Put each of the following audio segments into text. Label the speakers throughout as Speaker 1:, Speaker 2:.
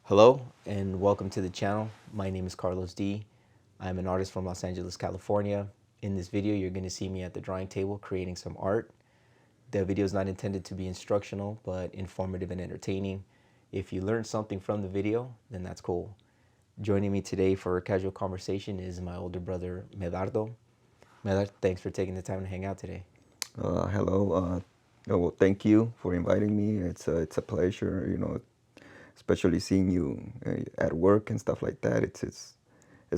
Speaker 1: Hello and welcome to the channel. My name is Carlos D. I'm an artist from Los Angeles, California. In this video, you're going to see me at the drawing table creating some art. The video is not intended to be instructional, but informative and entertaining. If you learned something from the video, then that's cool. Joining me today for a casual conversation is my older brother, Medardo. Medard, thanks for taking the time to hang out today.
Speaker 2: Hello. Well, thank you for inviting me. It's a pleasure. Especially seeing you at work and stuff like that. It's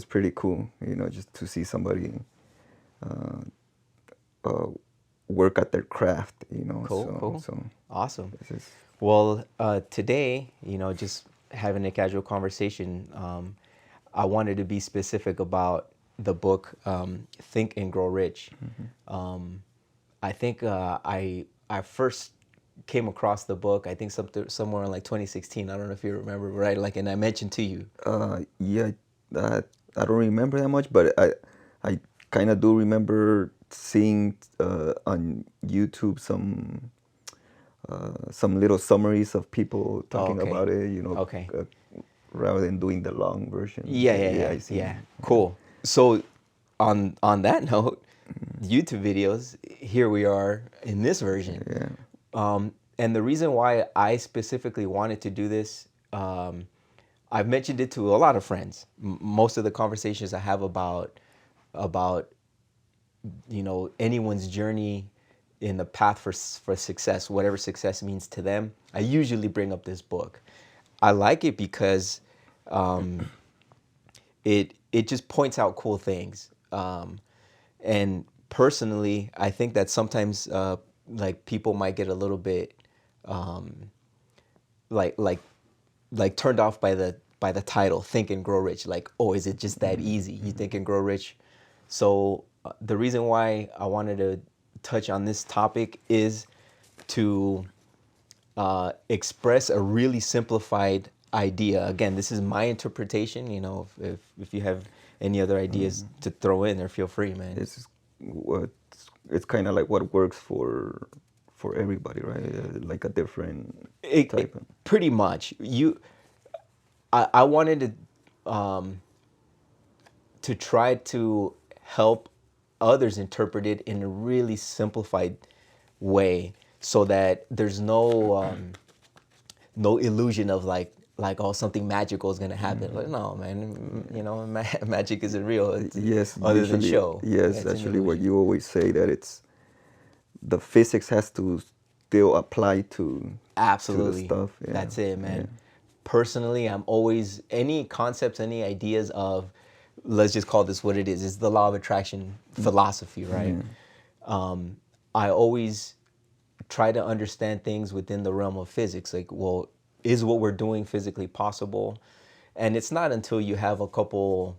Speaker 2: pretty cool. Just to see somebody uh, uh, work at their craft.
Speaker 1: Cool, cool.
Speaker 2: So
Speaker 1: Awesome.
Speaker 2: this is
Speaker 1: Well, today, just having a casual conversation, I wanted to be specific about the book Think and Grow Rich. Um, I think I first came across the book. I think somewhere in like 2016. I don't know if you remember, right? Like, and I mentioned to you.
Speaker 2: yeah. I don't remember that much, but I kind of do remember seeing on YouTube some little summaries of people
Speaker 1: Oh,
Speaker 2: talking
Speaker 1: okay.
Speaker 2: about it,
Speaker 1: Okay.
Speaker 2: rather than doing the long version.
Speaker 1: Yeah, yeah,
Speaker 2: Yeah,
Speaker 1: yeah,
Speaker 2: I see.
Speaker 1: yeah. Cool. So, on that note, YouTube videos. Here we are in this version.
Speaker 2: Yeah.
Speaker 1: And the reason why I specifically wanted to do this, I've mentioned it to a lot of friends. Most of the conversations I have about anyone's journey in the path for success, whatever success means to them, I usually bring up this book. I like it because it just points out cool things. And personally, I think that sometimes like people might get a little bit like like like turned off by the title Think and Grow Rich. Like, oh, is it just that easy? You think and grow rich? So the reason why I wanted to touch on this topic is to express a really simplified idea. Again, this is my interpretation. If you have any other ideas to throw in there, feel free, man.
Speaker 2: It's what it's kind of like what works for everybody, right? Like a different type of.
Speaker 1: Pretty much, I wanted to try to help others interpret it in a really simplified way, so that there's no illusion of like oh, something magical is gonna happen. Like, no, man, magic isn't real. It's
Speaker 2: Yes,
Speaker 1: other than
Speaker 2: usually,
Speaker 1: show. Yeah,
Speaker 2: yes,
Speaker 1: it's an
Speaker 2: actually, what
Speaker 1: illusion.
Speaker 2: you always say that it's the physics has to still apply to the
Speaker 1: Absolutely.
Speaker 2: stuff. Yeah,
Speaker 1: That's it,
Speaker 2: yeah.
Speaker 1: man. Personally, I'm always any concepts, any ideas of, let's just call this what it is. It's the law of attraction philosophy, right?
Speaker 2: Yeah.
Speaker 1: I always try to understand things within the realm of physics. Like, well, is what we're doing physically possible? And it's not until you have a couple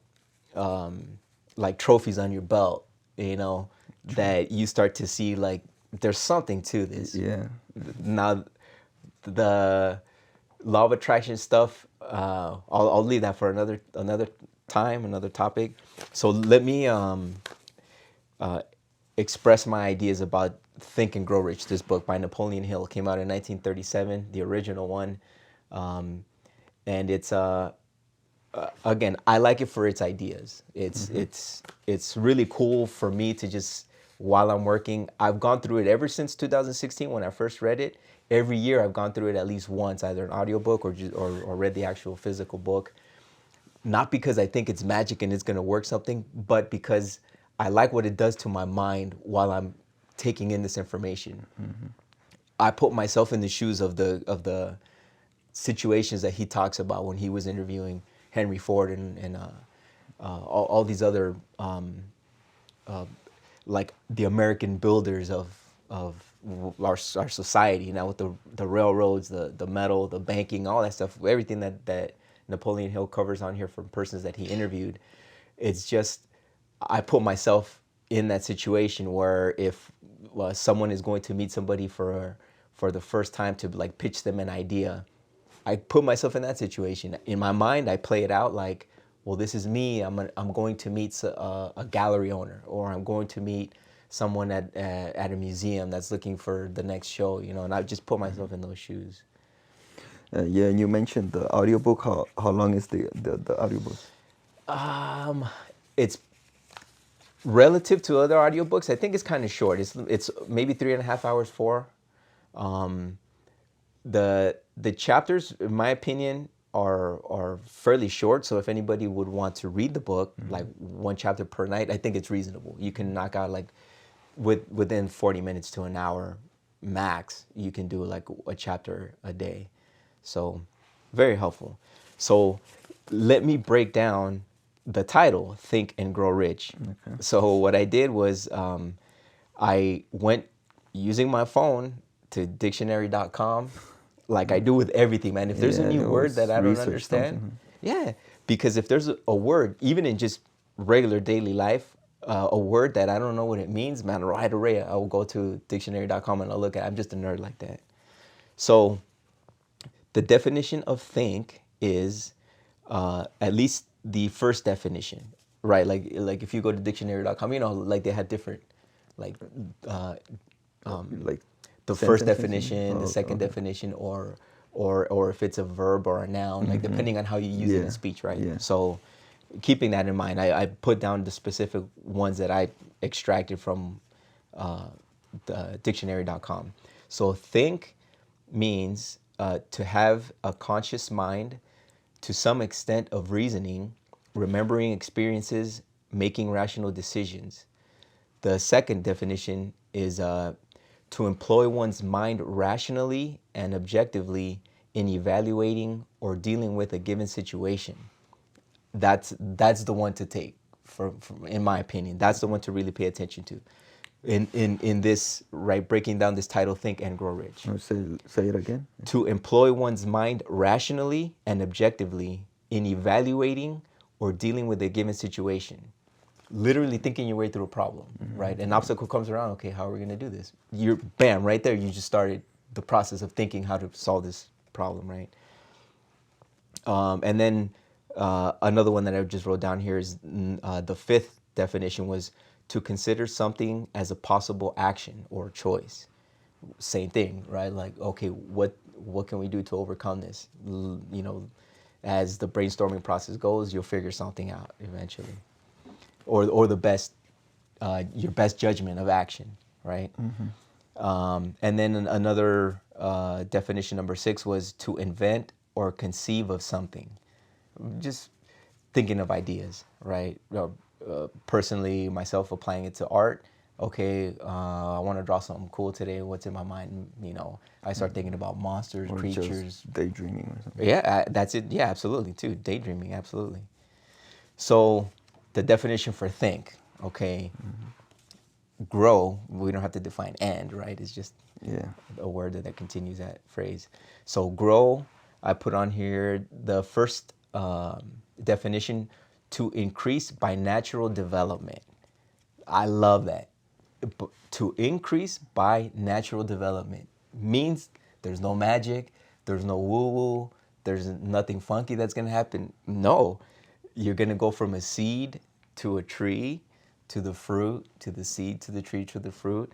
Speaker 1: like trophies on your belt, that you start to see like there's something to this.
Speaker 2: Yeah.
Speaker 1: Now, the law of attraction stuff, I'll leave that for another time, another topic. So let me express my ideas about Think and Grow Rich. This book by Napoleon Hill came out in 1937, the original one, and it's again, I like it for its ideas. It's really cool for me to just, while I'm working, I've gone through it ever since 2016 when I first read it. Every year I've gone through it at least once, either an audiobook or read the actual physical book. Not because I think it's magic and it's going to work something, but because I like what it does to my mind while I'm taking in this information. I put myself in the shoes of the situations that he talks about when he was interviewing Henry Ford and all these other like the American builders of our society now, with the railroads, the metal, the banking, all that stuff, everything that Napoleon Hill covers on here from persons that he interviewed. It's just, I put myself in that situation where if someone is going to meet somebody for the first time to like pitch them an idea, I put myself in that situation. In my mind, I play it out like, well, this is me. I'm going to meet a gallery owner, or I'm going to meet someone at a museum that's looking for the next show, and I just put myself in those shoes.
Speaker 2: Yeah, and you mentioned the audiobook. How long is the audiobook?
Speaker 1: Um, it's relative to other audiobooks. I think it's kind of short. It's maybe 3.5 hours, four. Um, the chapters, in my opinion, are fairly short. So if anybody would want to read the book, like one chapter per night, I think it's reasonable. You can knock out like within 40 minutes to an hour max. You can do like a chapter a day. So very helpful. So let me break down the title, Think and Grow Rich.
Speaker 2: Okay.
Speaker 1: So what I did was I went using my phone to dictionary.com like I do with everything, man. If there's a
Speaker 2: Yeah,
Speaker 1: new
Speaker 2: there
Speaker 1: word that
Speaker 2: was
Speaker 1: I don't
Speaker 2: research
Speaker 1: understand,
Speaker 2: something.
Speaker 1: yeah, because if there's a word, even in just regular daily life, a word that I don't know what it means, man, right away I will go to dictionary.com and I'll look at it. I'm just a nerd like that. So the definition of think is at least the first definition, right? Like if you go to dictionary.com, like they had different, like uh,
Speaker 2: Like
Speaker 1: the first
Speaker 2: sentences, you mean?
Speaker 1: definition, the
Speaker 2: Oh,
Speaker 1: second
Speaker 2: okay.
Speaker 1: definition, or if it's a verb or a noun, like depending on how you use it in
Speaker 2: Yeah,
Speaker 1: speech, right?
Speaker 2: yeah.
Speaker 1: So keeping that in mind, I put down the specific ones that I extracted from uh, the dictionary.com. So think means to have a conscious mind to some extent of reasoning, remembering experiences, making rational decisions. The second definition is to employ one's mind rationally and objectively in evaluating or dealing with a given situation. That's the one to take, in my opinion. That's the one to really pay attention to. In this, right, breaking down this title, Think and Grow Rich.
Speaker 2: Oh, say it again.
Speaker 1: To employ one's mind rationally and objectively in evaluating or dealing with a given situation. Literally thinking your way through a problem, right? An obstacle comes around, okay, how are we gonna do this? You're, bam, right there, you just started the process of thinking how to solve this problem, right? And then another one that I just wrote down here is the fifth definition was to consider something as a possible action or choice. Same thing, right? Like, okay, what can we do to overcome this? As the brainstorming process goes, you'll figure something out eventually, or the best your best judgment of action, right? And then another definition, number six, was to invent or conceive of something. Just thinking of ideas, right? Personally, myself applying it to art. Okay, I want to draw something cool today. What's in my mind? I start thinking about monsters,
Speaker 2: Or just
Speaker 1: creatures.
Speaker 2: daydreaming or something.
Speaker 1: Yeah, that's it. Yeah, absolutely, too. Daydreaming, absolutely. So, the definition for think, okay, grow, we don't have to define and, right? It's just
Speaker 2: Yeah.
Speaker 1: a word that continues that phrase. So grow, I put on here the first definition, to increase by natural development. I love that. To increase by natural development means there's no magic, there's no woo-woo, there's nothing funky that's gonna happen. No, you're gonna go from a seed to a tree, to the fruit, to the seed, to the tree, to the fruit,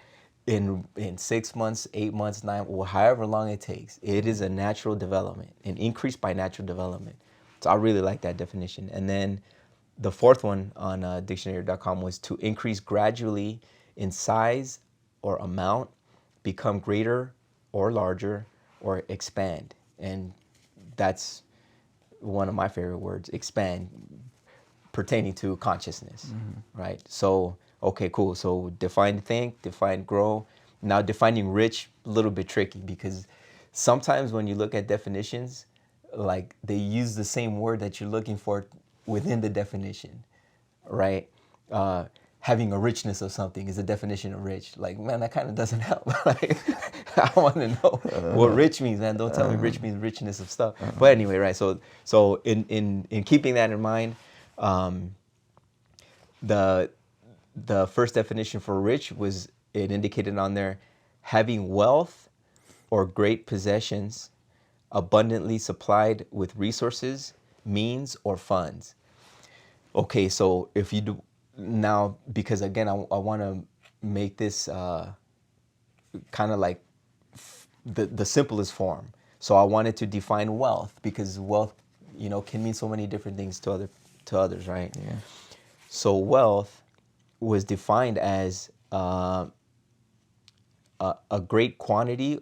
Speaker 1: in 6 months, 8 months, nine, or however long it takes. It is a natural development, an increase by natural development. So I really like that definition. And then the fourth one on dictionary.com was to increase gradually in size or amount, become greater or larger, or expand. And that's one of my favorite words, expand, pertaining to consciousness, right? So, okay, cool. So define think, define grow. Now defining rich, a little bit tricky because sometimes when you look at definitions, like they use the same word that you're looking for within the definition, right? Having a richness of something is a definition of rich. Like, man, that kind of doesn't help. Like, I want to know what rich means, man. Don't tell me rich means richness of stuff. But anyway, right? So in keeping that in mind, um, the the first definition for rich was, it indicated on there, having wealth or great possessions, abundantly supplied with resources, means, or funds. Okay, so if you do now, because again, I want to make this kind of like the simplest form. So I wanted to define wealth because wealth, can mean so many different things to others, right?
Speaker 2: Yeah.
Speaker 1: So wealth was defined as a great quantity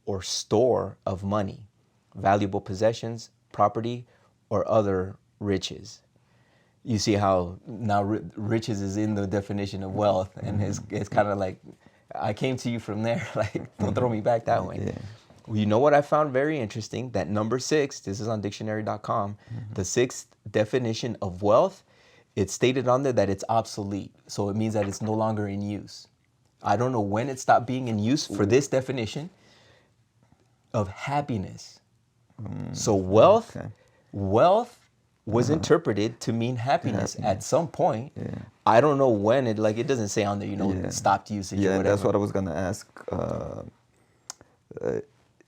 Speaker 1: or store of money, valuable possessions, property, or other riches. You see how now riches is in the definition of wealth, and it's kind of like I came to you from there. Like, don't throw me back that way.
Speaker 2: Yeah.
Speaker 1: Well, you know what I found very interesting? That number 6, this is on dictionary.com, the sixth definition of wealth, it's stated on there that it's obsolete. So it means that it's no longer in use. I don't know when it stopped being in use for this definition of happiness. So wealth,
Speaker 2: Okay.
Speaker 1: wealth was interpreted to mean happiness at some point.
Speaker 2: Yeah.
Speaker 1: I don't know when it doesn't say on there,
Speaker 2: Yeah.
Speaker 1: stopped usage or
Speaker 2: Yeah,
Speaker 1: whatever.
Speaker 2: that's what I was gonna ask.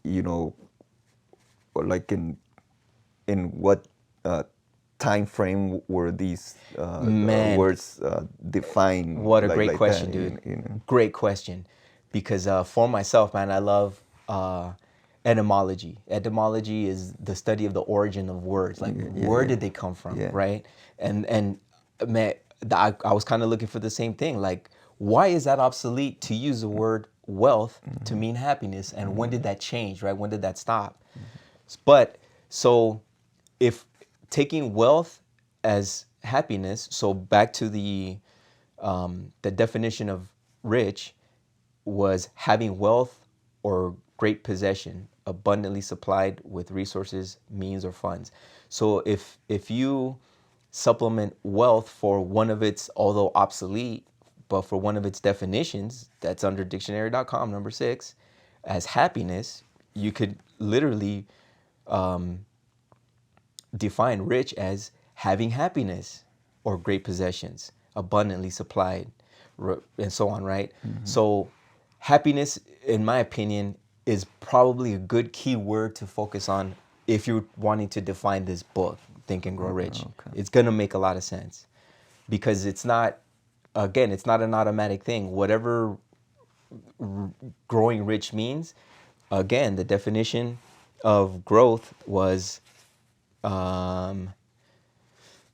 Speaker 2: You know, or like in what time frame were these
Speaker 1: Man.
Speaker 2: words defined?
Speaker 1: What a
Speaker 2: like,
Speaker 1: great
Speaker 2: like
Speaker 1: question,
Speaker 2: that,
Speaker 1: dude.
Speaker 2: you know?
Speaker 1: Great question. Because for myself, man, I love etymology. Etymology is the study of the origin of words. Like, where did they come from,
Speaker 2: Yeah.
Speaker 1: right? And man, I was kind of looking for the same thing. Like, why is that obsolete to use the word wealth to mean happiness? And when did that change, right? When did that stop? But so if taking wealth as happiness, so back to the definition of rich was having wealth or great possession, abundantly supplied with resources, means, or funds. So if you supplement wealth for one of its, although obsolete, but for one of its definitions, that's under dictionary.com, number 6, as happiness, you could literally define rich as having happiness or great possessions, abundantly supplied, and so on, right? So, happiness, in my opinion, is probably a good key word to focus on if you're wanting to define this book, Think and Grow Rich.
Speaker 2: Okay.
Speaker 1: It's going to make a lot of sense because it's not, again, it's not an automatic thing. Whatever growing rich means, again, the definition of growth was an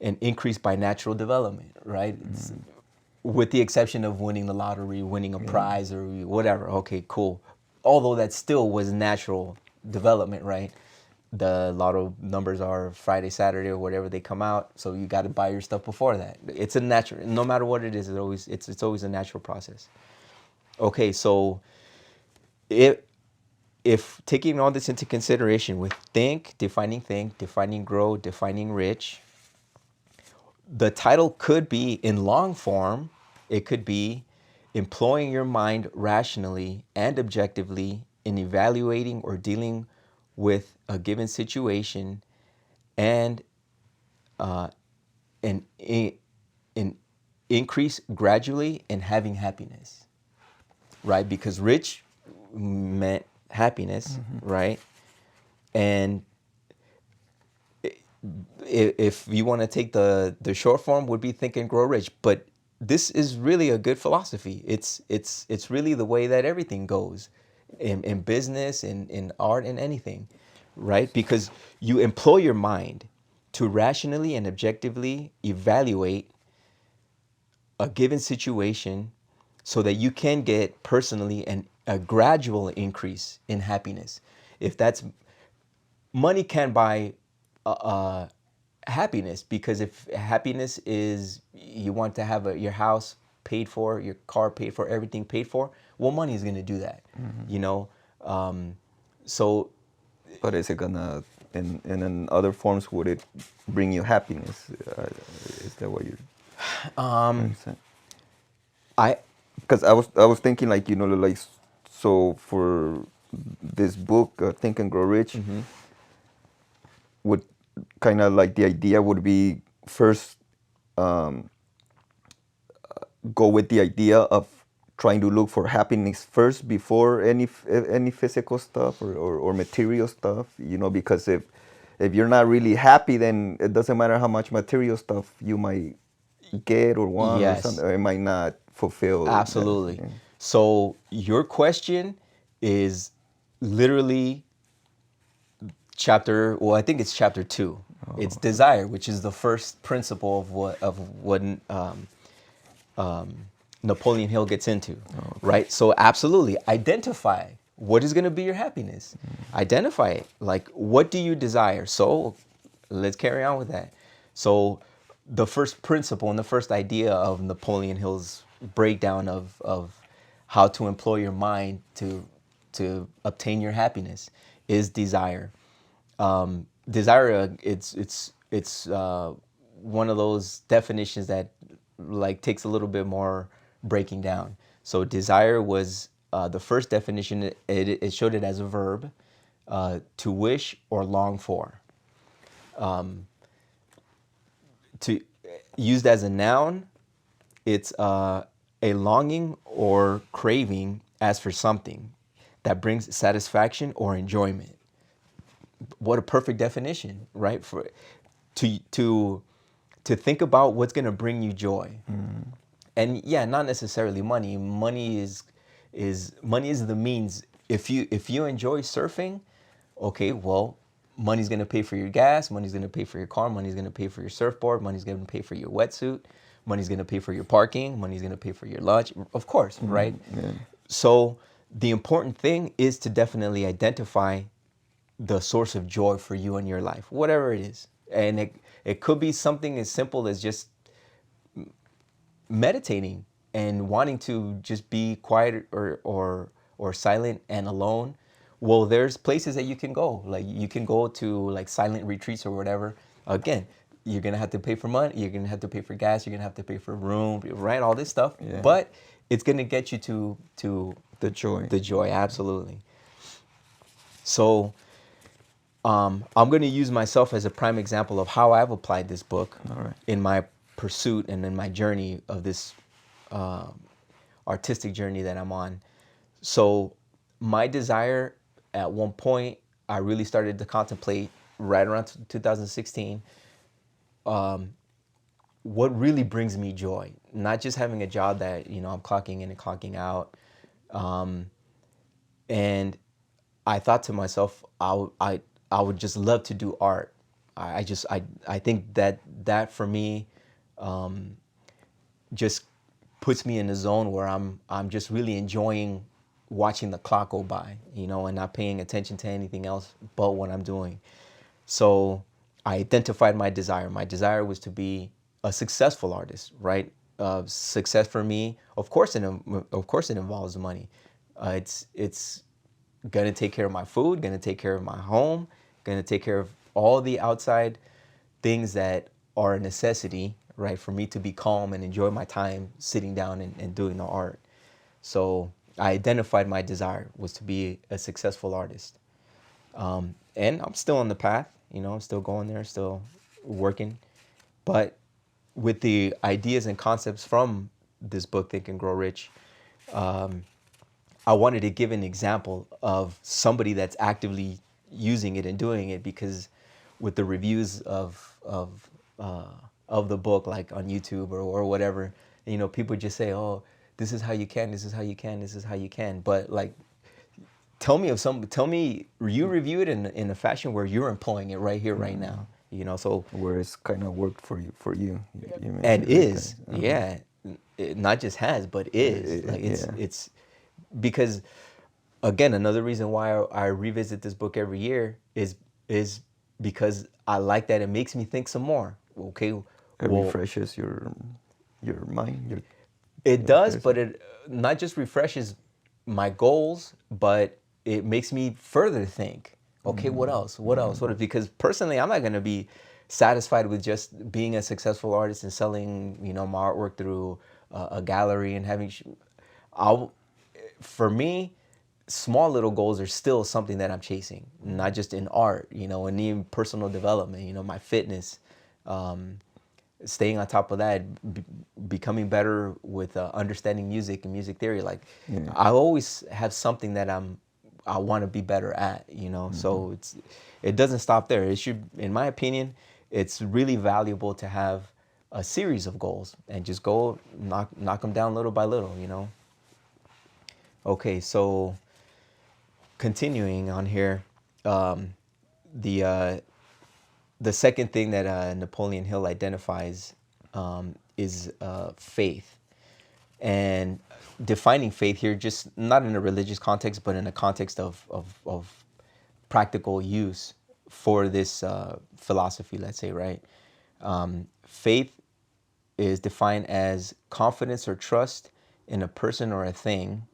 Speaker 1: increase by natural development, right? It's, with the exception of winning the lottery, winning a prize or whatever. Okay, cool. Although that still was natural development, right? The lotto numbers are Friday, Saturday, or whatever they come out. So you got to buy your stuff before that. It's a natural, no matter what it is, it's always a natural process. Okay, so if taking all this into consideration with think, defining grow, defining rich, the title could be in long form, it could be employing your mind rationally and objectively in evaluating or dealing with a given situation and an, an increase gradually in having happiness, right? Because rich meant happiness, right? And if you want to take the short form, would be Think and Grow Rich. But this is really a good philosophy. It's really the way that everything goes in business, in art, in anything, right? Because you employ your mind to rationally and objectively evaluate a given situation so that you can get personally a gradual increase in happiness. If that's money can buy happiness, because if happiness is you want to have your house paid for, your car paid for, everything paid for, well, money is going to do that, you know. So
Speaker 2: But is it gonna, in other forms, would it bring you happiness? Is that what you're saying?
Speaker 1: I
Speaker 2: Because I was thinking, like, like, so for this book, Think and Grow Rich, would kind of like the idea would be first go with the idea of trying to look for happiness first before any physical stuff or material stuff, because if you're not really happy, then it doesn't matter how much material stuff you might get or want or
Speaker 1: yes.
Speaker 2: something, it might not fulfill that,
Speaker 1: Absolutely.
Speaker 2: yeah.
Speaker 1: So your question is literally chapter. Well, I think it's chapter 2. It's desire, which is the first principle of what Napoleon Hill gets into, right? So absolutely identify what is going to be your happiness. Identify it. Like, what do you desire? So let's carry on with that. So the first principle and the first idea of Napoleon Hill's breakdown of how to employ your mind to obtain your happiness is desire. Desire, it's one of those definitions that like takes a little bit more breaking down. So desire was the first definition. It showed it as a verb, to wish or long for. To used as a noun, it's a longing or craving as for something that brings satisfaction or enjoyment. What a perfect definition, right? For to think about what's going to bring you joy. And yeah, not necessarily money. Money is the means. If you enjoy surfing, okay, well, money's going to pay for your gas, money's going to pay for your car, money's going to pay for your surfboard, money's going to pay for your wetsuit, money's going to pay for your parking, money's going to pay for your lunch, of course, right?
Speaker 2: Yeah.
Speaker 1: So the important thing is to definitely identify the source of joy for you in your life, whatever it is. And it could be something as simple as just meditating and wanting to just be quiet or silent and alone. Well, there's places that you can go. Like you can go to like silent retreats or whatever. Again, you're gonna have to pay for money. You're gonna have to pay for gas. You're gonna have to pay for room, right? All this stuff.
Speaker 2: Yeah.
Speaker 1: But it's gonna get you to
Speaker 2: The joy.
Speaker 1: the joy. Absolutely. So I'm going to use myself as a prime example of how I've applied this book
Speaker 2: All right.
Speaker 1: in my pursuit and in my journey of this artistic journey that I'm on. So my desire at one point, I really started to contemplate right around 2016, what really brings me joy, not just having a job that, I'm clocking in and clocking out. And I thought to myself, I would just love to do art. I think that for me just puts me in a zone where I'm just really enjoying watching the clock go by, and not paying attention to anything else but what I'm doing. So I identified my desire. My desire was to be a successful artist, right? Success for me, of course, it involves money. It's gonna take care of my food, gonna take care of my home, gonna take care of all the outside things that are a necessity, right, for me to be calm and enjoy my time sitting down and doing the art. So I identified my desire was to be a successful artist. And I'm still on the path, I'm still going there, still working. But with the ideas and concepts from this book, Think and Grow Rich, I wanted to give an example of somebody that's actively using it and doing it, because with the reviews of the book, like on YouTube or whatever, people just say, "Oh, this is how you can, this is how you can, this is how you can." But like, tell me, you review it in a fashion where you're employing it right here, right now. So
Speaker 2: Where it's kind of worked for you. You
Speaker 1: and
Speaker 2: mentioned
Speaker 1: is,
Speaker 2: that.
Speaker 1: yeah, it not just has, but is. Like
Speaker 2: Yeah.
Speaker 1: it's because, again, another reason why I revisit this book every year is because I like that it makes me think some more. Okay,
Speaker 2: It
Speaker 1: well,
Speaker 2: refreshes your mind.
Speaker 1: it does,
Speaker 2: person.
Speaker 1: but it not just refreshes my goals, but it makes me further think. Okay, what else? What else? What? Because personally, I'm not going to be satisfied with just being a successful artist and selling, my artwork through a gallery and having. I'll, for me, small little goals are still something that I'm chasing, not just in art, and even personal development, my fitness, staying on top of that, becoming better with understanding music and music theory. Like,
Speaker 2: Yeah.
Speaker 1: I always have something that I want to be better at, So it doesn't stop there. It should, in my opinion, it's really valuable to have a series of goals and just go knock them down little by little. Okay, so continuing on here, the second thing that Napoleon Hill identifies is faith, and defining faith here, just not in a religious context, but in a context of practical use for this philosophy, let's say, right? Faith is defined as confidence or trust in a person or a thing.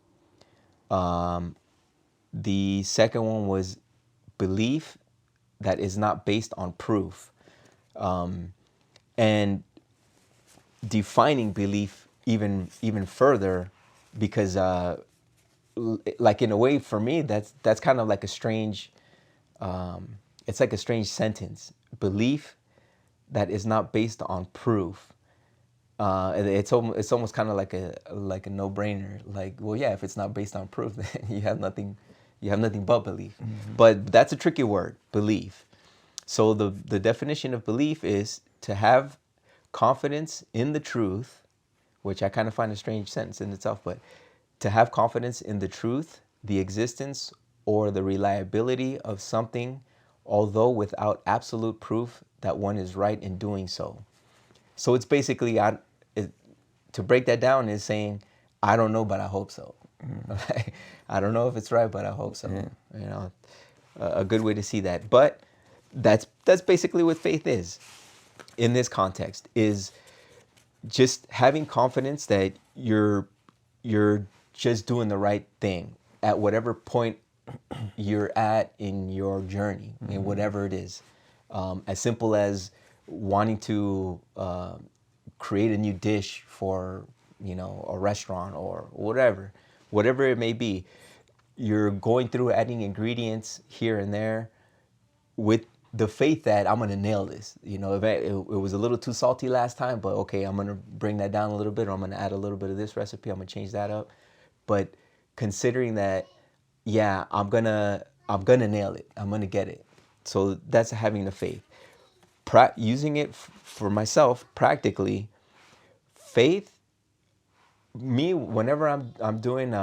Speaker 1: The second one was belief that is not based on proof. And defining belief even further, because like in a way for me that's kind of like a strange it's like a strange sentence. Belief that is not based on proof. It's almost kind of like a no-brainer. Like, well, yeah, if it's not based on proof, then you have nothing but belief. But that's a tricky word, belief. So the definition of belief is to have confidence in the truth, which I kind of find a strange sentence in itself, but to have confidence in the truth, the existence, or the reliability of something, although without absolute proof that one is right in doing so. So it's basically, to break that down is saying, I don't know, but I hope so. I don't know if it's right, but I hope so. You know, a good way to see that. But that's basically what faith is in this context, is just having confidence that you're just doing the right thing at whatever point you're at in your journey, in whatever it is. As simple as wanting to create a new dish for, a restaurant or whatever it may be. You're going through adding ingredients here and there with the faith that I'm gonna nail this. If it was a little too salty last time, but okay, I'm gonna bring that down a little bit, or I'm gonna add a little bit of this recipe, I'm gonna change that up. But considering that, yeah, I'm gonna nail it, I'm gonna get it. So that's having the faith. Using it for myself practically, faith, me, whenever I'm doing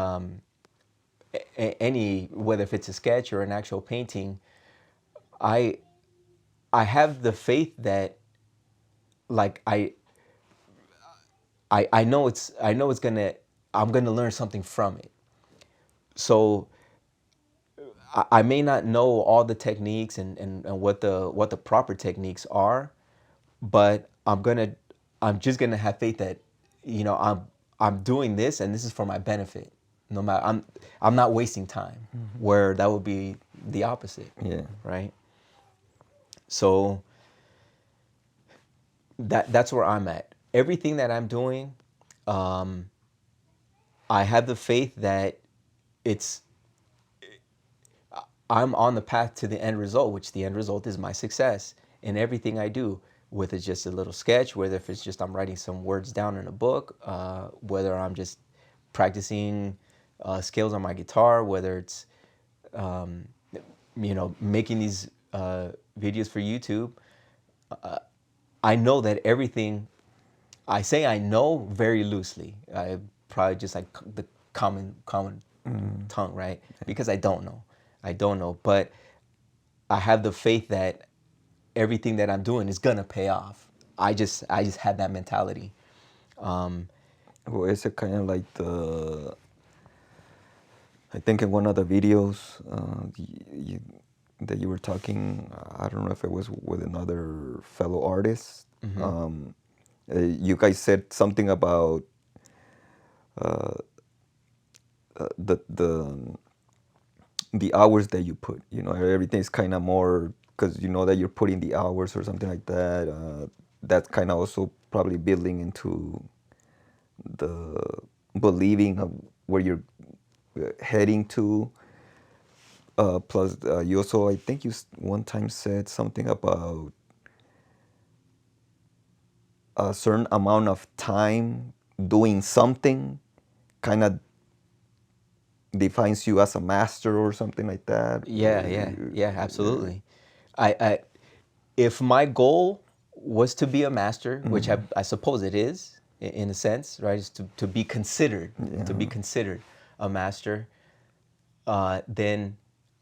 Speaker 1: any, whether if it's a sketch or an actual painting, I have the faith that, like, I know I'm gonna learn something from it. So I may not know all the techniques and what the proper techniques are, but I'm just gonna have faith that, I'm doing this and this is for my benefit. No matter, I'm not wasting time, where that would be the opposite.
Speaker 2: Yeah.
Speaker 1: Right. So that's where I'm at. Everything that I'm doing, I have the faith that I'm on the path to the end result, which the end result is my success in everything I do. Whether it's just a little sketch, whether if it's just I'm writing some words down in a book, whether I'm just practicing scales on my guitar, whether it's making these videos for YouTube. I know that everything, I say I know very loosely. I probably just like the common tongue, right? Because I don't know, but I have the faith that everything that I'm doing is gonna pay off. I just had that mentality.
Speaker 2: Well, it's a kind of like I think in one of the videos that you were talking, I don't know if it was with another fellow artist. You guys said something about the hours that you put. Everything's kind of more because you know that you're putting the hours or something like that. That's kind of also probably building into the believing of where you're heading to. Plus, you also, I think you one time said something about a certain amount of time doing something kind of defines you as a master or something like that.
Speaker 1: Yeah, absolutely. I if my goal was to be a master, which I suppose it is in a sense, right? Is to be considered a master, then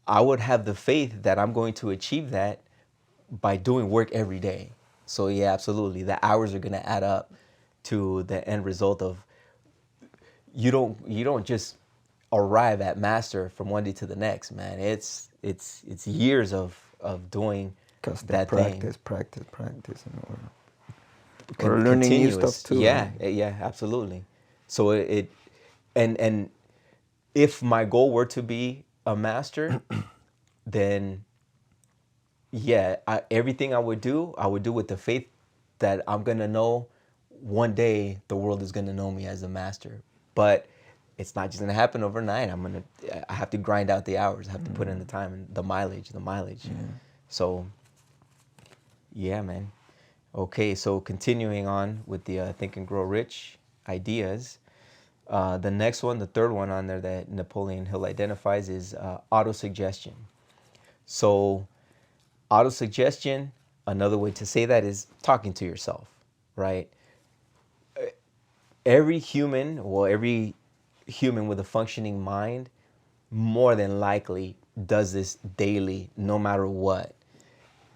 Speaker 1: I would have the faith that I'm going to achieve that by doing work every day. So yeah, absolutely. The hours are going to add up to the end result of you don't just arrive at master from one day to the next, man. It's years of doing
Speaker 2: Constant
Speaker 1: that thing.
Speaker 2: practice, or learning new stuff
Speaker 1: Continuous.
Speaker 2: too,
Speaker 1: Yeah,
Speaker 2: right?
Speaker 1: yeah, absolutely. So and if my goal were to be a master, then yeah, everything I would do with the faith that I'm gonna know one day the world is gonna know me as a master. But it's not just gonna happen overnight. I have to grind out the hours. I have to put in the time and the mileage. So yeah, man. Okay, so continuing on with the Think and Grow Rich ideas. The next one, the third one on there that Napoleon Hill identifies is autosuggestion. So autosuggestion, another way to say that is talking to yourself, right? Every human with a functioning mind, more than likely does this daily, no matter what.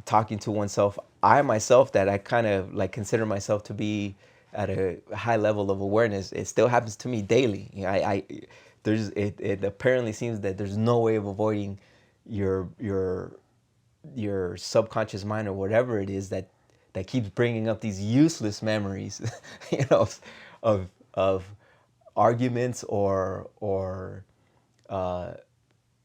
Speaker 1: Talking to oneself. I myself, that I kind of like consider myself to be at a high level of awareness, it still happens to me daily. You know, it apparently seems that there's no way of avoiding your your your subconscious mind or whatever it is that keeps bringing up these useless memories, you know, of arguments or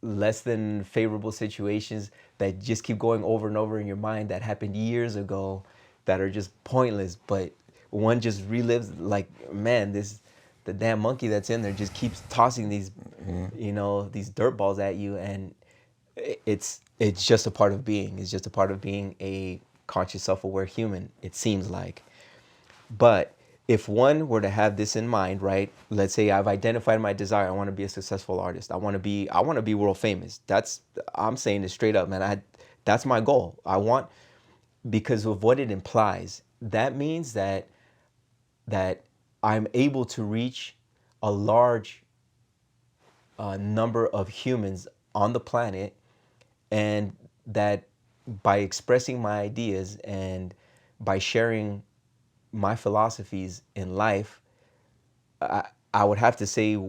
Speaker 1: less than favorable situations that just keep going over and over in your mind that happened years ago that are just pointless, but one just relives like, man, this the damn monkey that's in there just keeps tossing these these dirt balls at you, and it's just a part of being. It's just a part of being a conscious, self-aware human, it seems like. But if one were to have this in mind, right? Let's say I've identified my desire. I want to be a successful artist. I want to be world famous. I'm saying it straight up, man. That's my goal. I want, because of what it implies. That means that I'm able to reach a large number of humans on the planet, and that by expressing my ideas and by sharing my philosophies in life, I would have to say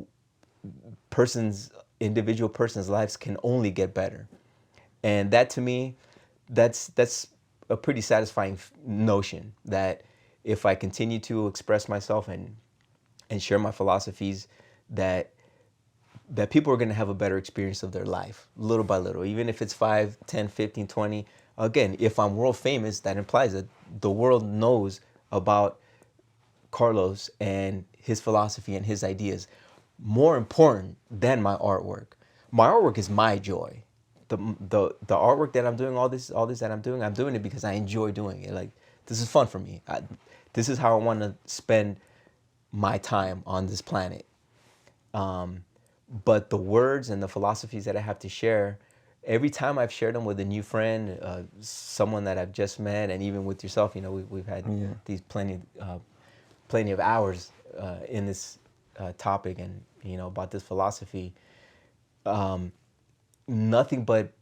Speaker 1: individual persons' lives can only get better. And that, to me, that's a pretty satisfying notion, that if I continue to express myself and share my philosophies, that people are going to have a better experience of their life little by little, even if it's 5, 10, 15, 20. Again, if I'm world famous, that implies that the world knows about Carlos and his philosophy and his ideas more important than my artwork. My artwork is my joy. The artwork that I'm doing, all this that I'm doing it because I enjoy doing it. Like, this is fun for me. This is how I want to spend my time on this planet. But the words and the philosophies that I have to share, every time I've shared them with a new friend, someone that I've just met, and even with yourself, we've had these plenty of hours in this topic, and about this philosophy. Nothing but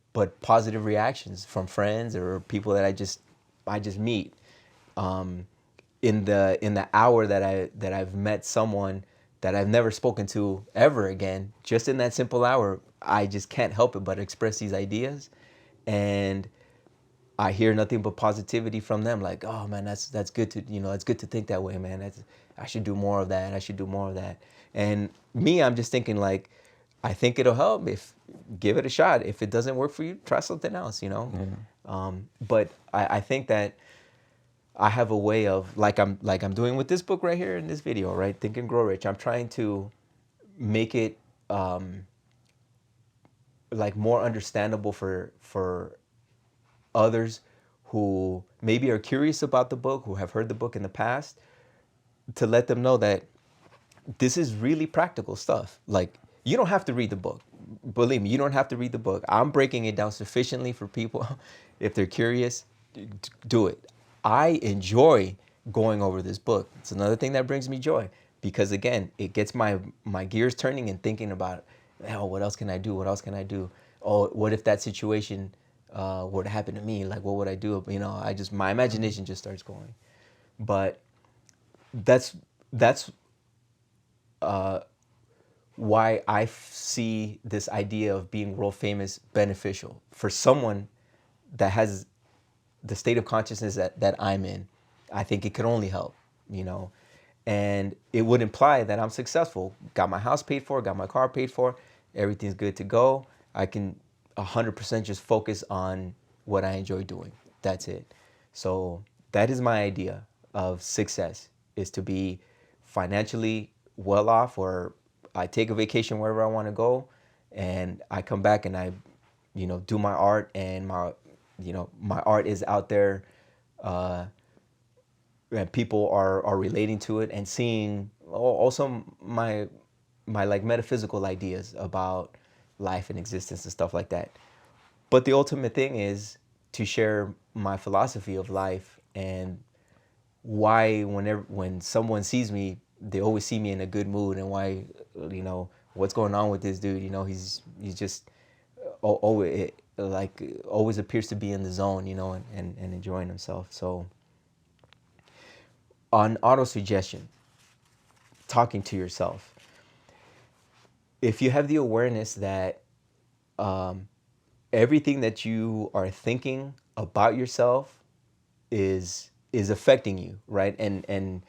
Speaker 1: positive reactions from friends or people that I just meet. In the hour that I've met someone that I've never spoken to ever again, just in that simple hour, I just can't help it but express these ideas, and I hear nothing but positivity from them. Like, oh man, that's good to it's good to think that way, man. I should do more of that. I should do more of that. And me, I'm just thinking like, I think it'll help if give it a shot. If it doesn't work for you, try something else. But I think that I have a way of like I'm doing with this book right here in this video, right? Think and Grow Rich. I'm trying to make it like more understandable for others who maybe are curious about the book, who have heard the book in the past, to let them know that this is really practical stuff. Like, you don't have to read the book. Believe me, you don't have to read the book. I'm breaking it down sufficiently for people, if they're curious, do it. I enjoy going over this book. It's another thing that brings me joy, because again, it gets my gears turning and thinking about, oh, what else can I do? What else can I do? oh, what if that situation were to happen to me? Like, what would I do? You know, my imagination just starts going. But that's why I see this idea of being world famous beneficial for someone that has the state of consciousness that I'm in. I think it could only help, you know, and it would imply that I'm successful. Got my house paid for, got my car paid for, everything's good to go. I can 100% just focus on what I enjoy doing. That's it. So that is my idea of success, is to be financially well off, or I take a vacation wherever I want to go, and I come back and I, you know, do my art, and my art is out there, uh, and people are relating to it and seeing also my like metaphysical ideas about life and existence and stuff like that. But the ultimate thing is to share my philosophy of life, and why when someone sees me, they always see me in a good mood, and why, you know, what's going on with this dude, you know, he's just always like always appears to be in the zone, you know, and enjoying himself. So on auto suggestion, talking to yourself, if you have the awareness that everything that you are thinking about yourself is affecting you, right? And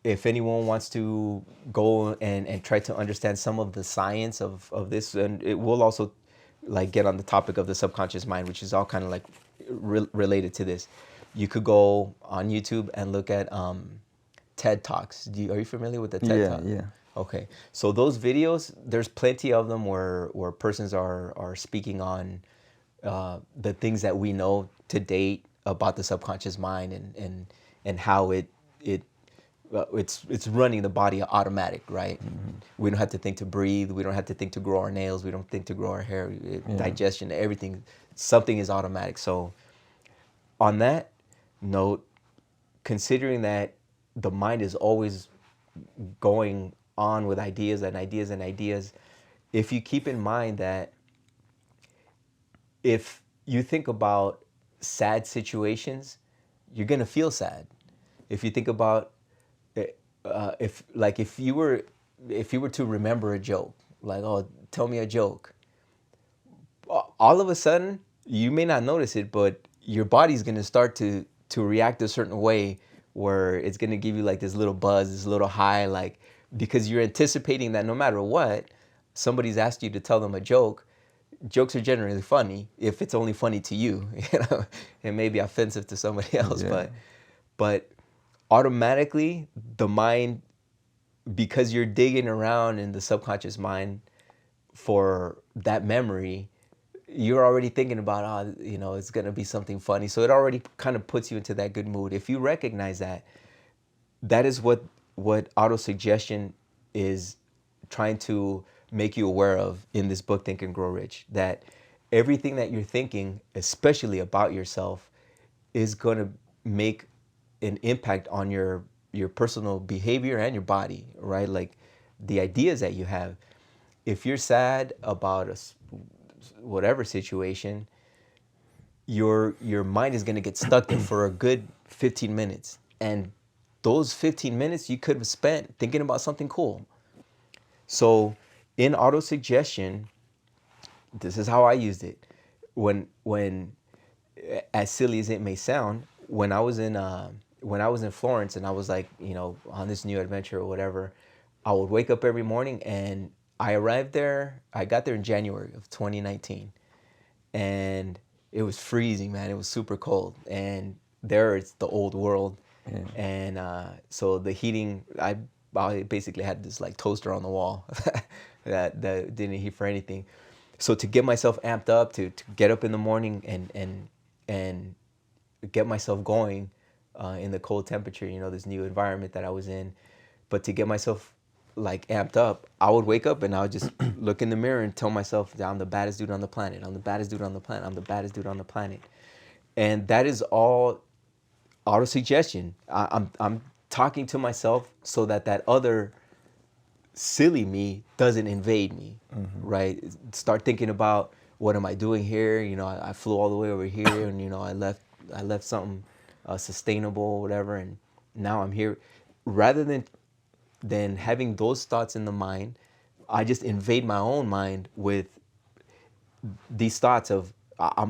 Speaker 1: if anyone wants to go and try to understand some of the science of this, and it will also like get on the topic of the subconscious mind, which is all kind of like related to this. You could go on YouTube and look at TED Talks. Are you familiar with the TED
Speaker 2: Yeah,
Speaker 1: Talk?
Speaker 2: yeah.
Speaker 1: Okay, so those videos, there's plenty of them where persons are speaking on the things that we know to date about the subconscious mind, and how it's running the body automatic, right? We don't have to think to breathe. We don't have to think to grow our nails. We don't think to grow our hair.
Speaker 2: Yeah.
Speaker 1: Digestion, everything, something is automatic. So on that note, considering that the mind is always going on with ideas and ideas and ideas, if you keep in mind that if you think about sad situations, you're gonna feel sad. If you think about if you were to remember a joke, like, oh, tell me a joke, all of a sudden you may not notice it, but your body's gonna start to react a certain way, where it's gonna give you like this little buzz, this little high, like, because you're anticipating that no matter what, somebody's asked you to tell them a joke. Jokes are generally funny if it's only funny to you. You know, it may be offensive to somebody else,
Speaker 2: Yeah.
Speaker 1: but automatically the mind, because you're digging around in the subconscious mind for that memory, you're already thinking about, oh, you know, it's gonna be something funny. So it already kind of puts you into that good mood. If you recognize that, that is what auto suggestion is trying to make you aware of in this book, Think and Grow Rich. That everything that you're thinking, especially about yourself, is going to make an impact on your personal behavior and your body, right? Like the ideas that you have. If you're sad about whatever situation, your mind is going to get stuck there for a good 15 minutes, and those 15 minutes you could have spent thinking about something cool. So in auto suggestion, this is how I used it. When as silly as it may sound, when I was in Florence and I was like, you know, on this new adventure or whatever, I would wake up every morning, and I got there in January of 2019, and it was freezing, man. It was super cold, and there it's the old world,
Speaker 2: Yeah.
Speaker 1: and so the heating, I basically had this like toaster on the wall that didn't heat for anything. So to get myself amped up, to get up in the morning and get myself going in the cold temperature, you know, this new environment that I was in, but to get myself like amped up, I would wake up and I would just look in the mirror and tell myself that I'm the baddest dude on the planet. I'm the baddest dude on the planet. I'm the baddest dude on the planet. And that is all auto suggestion. I'm talking to myself so that that other silly me doesn't invade me, right? Start thinking about what am I doing here? You know, I flew all the way over here, and you know, I left something sustainable, whatever, and now I'm here. Rather than having those thoughts in the mind, I just invade my own mind with these thoughts of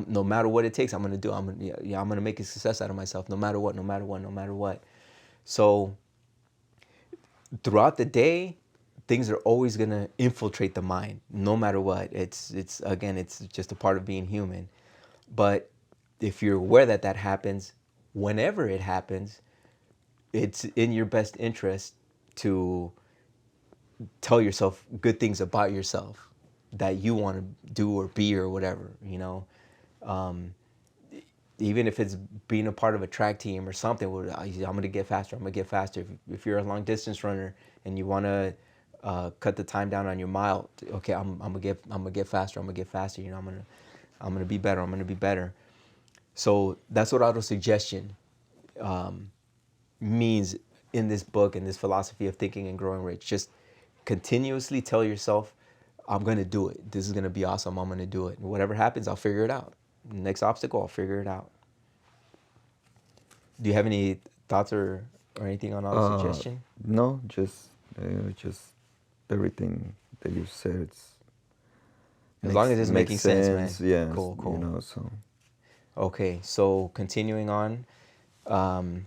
Speaker 1: no matter what it takes, I'm gonna do. I'm gonna make a success out of myself, no matter what, no matter what, no matter what. So throughout the day, things are always gonna infiltrate the mind, no matter what. It's again, it's just a part of being human. But if you're aware that that happens, whenever it happens, it's in your best interest to tell yourself good things about yourself that you want to do or be or whatever, you know. Um, Even if it's being a part of a track team or something, where I'm going to get faster, I'm going to get faster. If you're a long distance runner and you want to cut the time down on your mile, okay, I'm gonna get faster, I'm gonna get faster. You know, I'm gonna be better, I'm gonna be better. So that's what auto suggestion means in this book, in this philosophy of thinking and growing rich. Just continuously tell yourself, I'm gonna do it. This is gonna be awesome. I'm gonna do it. And whatever happens, I'll figure it out. Next obstacle, I'll figure it out. Do you have any thoughts or anything on auto
Speaker 2: Uh,
Speaker 1: suggestion?
Speaker 2: no, just everything that you said. It's
Speaker 1: As long as it's
Speaker 2: makes
Speaker 1: making sense, man.
Speaker 2: sense. Yes,
Speaker 1: Cool,
Speaker 2: you
Speaker 1: cool.
Speaker 2: know. So
Speaker 1: Okay, so continuing on, um,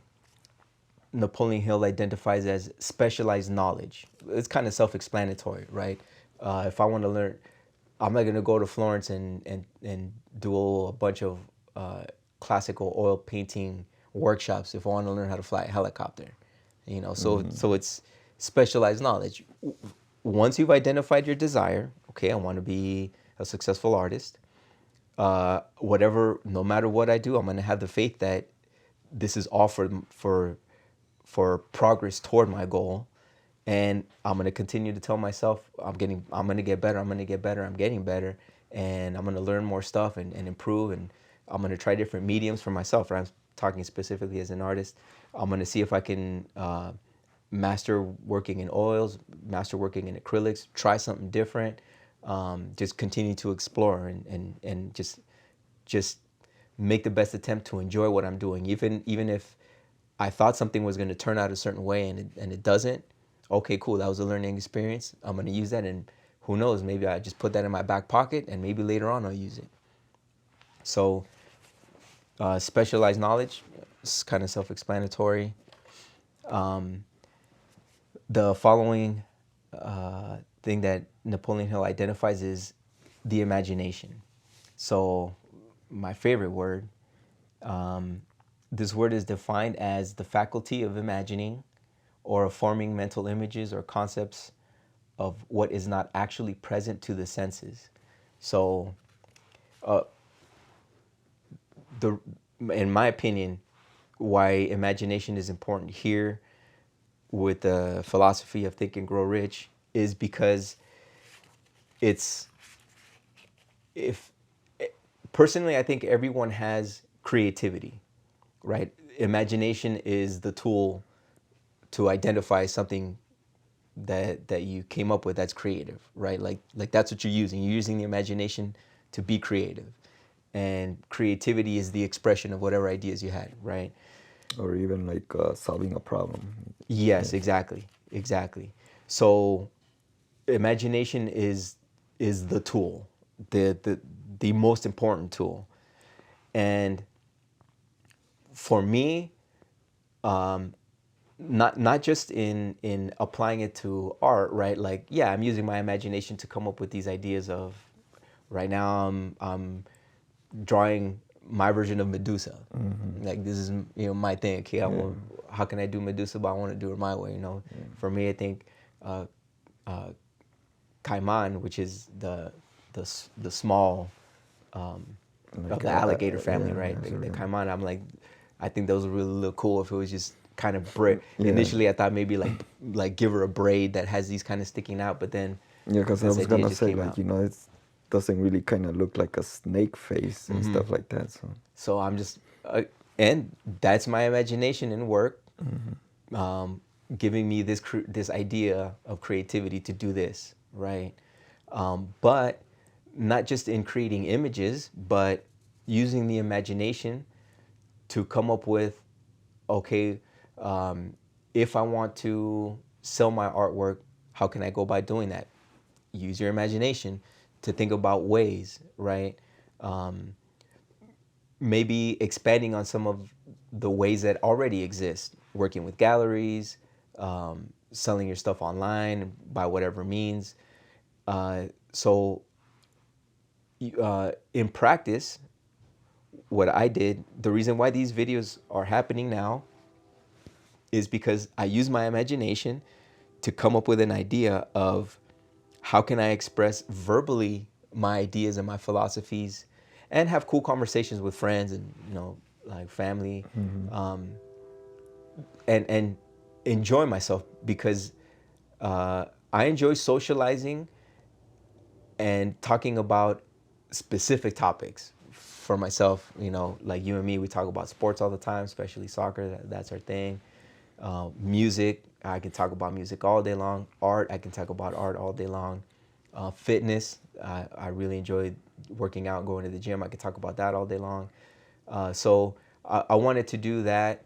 Speaker 1: Napoleon Hill identifies as specialized knowledge. It's kind of self-explanatory, right? If I want to learn, I'm not gonna go to Florence and do a bunch of classical oil painting workshops if I want to learn how to fly a helicopter. You know, so it's specialized knowledge. Once you've identified your desire, okay, I want to be a successful artist. Whatever, no matter what I do, I'm gonna have the faith that this is all for progress toward my goal, and I'm gonna continue to tell myself I'm gonna get better, I'm gonna get better, I'm getting better, and I'm gonna learn more stuff and improve, and I'm gonna try different mediums for myself. Right? I'm talking specifically as an artist. I'm gonna see if I can master working in oils, master working in acrylics, try something different, just continue to explore and just make the best attempt to enjoy what I'm doing, even if I thought something was going to turn out a certain way and it doesn't. Okay, cool. That was a learning experience. I'm going to use that, and who knows? Maybe I just put that in my back pocket, and maybe later on I'll use it. So, specialized knowledge is kind of self-explanatory. The following thing that Napoleon Hill identifies is the imagination. So, my favorite word. This word is defined as the faculty of imagining or of forming mental images or concepts of what is not actually present to the senses. So, the in my opinion, why imagination is important here with the philosophy of Think and Grow Rich is because it's if personally I think everyone has creativity, right? Imagination is the tool to identify something that you came up with that's creative, right? Like that's what you're using. You're using the imagination to be creative, and creativity is the expression of whatever ideas you had, right?
Speaker 2: or even like solving a problem.
Speaker 1: Yes,
Speaker 2: Yeah.
Speaker 1: exactly, exactly. So imagination is the tool, the most important tool, and for me, not just in applying it to art, right? Like, yeah, I'm using my imagination to come up with these ideas of. Right now, I'm drawing my version of Medusa. Like this is my thing. Okay, how can I do Medusa? But I want to do it my way. For me, I think Caiman, which is the small of
Speaker 2: Like
Speaker 1: the alligator family,
Speaker 2: yeah,
Speaker 1: right?
Speaker 2: yeah,
Speaker 1: The
Speaker 2: sort of.
Speaker 1: Caiman. I'm like, I think those would really look cool if it was just kind of braid.
Speaker 2: Yeah,
Speaker 1: Initially, I thought maybe like give her a braid that has these kind of sticking out, but then
Speaker 2: yeah. Because I
Speaker 1: this
Speaker 2: was
Speaker 1: idea
Speaker 2: gonna
Speaker 1: just
Speaker 2: say
Speaker 1: came
Speaker 2: like
Speaker 1: out.
Speaker 2: it doesn't really kind of look like a snake face and stuff like that. So
Speaker 1: So I'm just, and that's my imagination in work. giving me this idea of creativity to do this, right? But not just in creating images, but using the imagination to come up with, okay, if I want to sell my artwork, how can I go by doing that? Use your imagination to think about ways, right? Maybe expanding on some of the ways that already exist, working with galleries, selling your stuff online by whatever means. So in practice, what I did, the reason why these videos are happening now is because I use my imagination to come up with an idea of how can I express verbally my ideas and my philosophies and have cool conversations with friends and, like family, and enjoy myself because I enjoy socializing and talking about specific topics for myself. Like you and me, we talk about sports all the time, especially soccer. That's our thing. Music, I can talk about music all day long. Art, I can talk about art all day long. Fitness, I really enjoy working out, going to the gym. I can talk about that all day long. So I wanted to do that,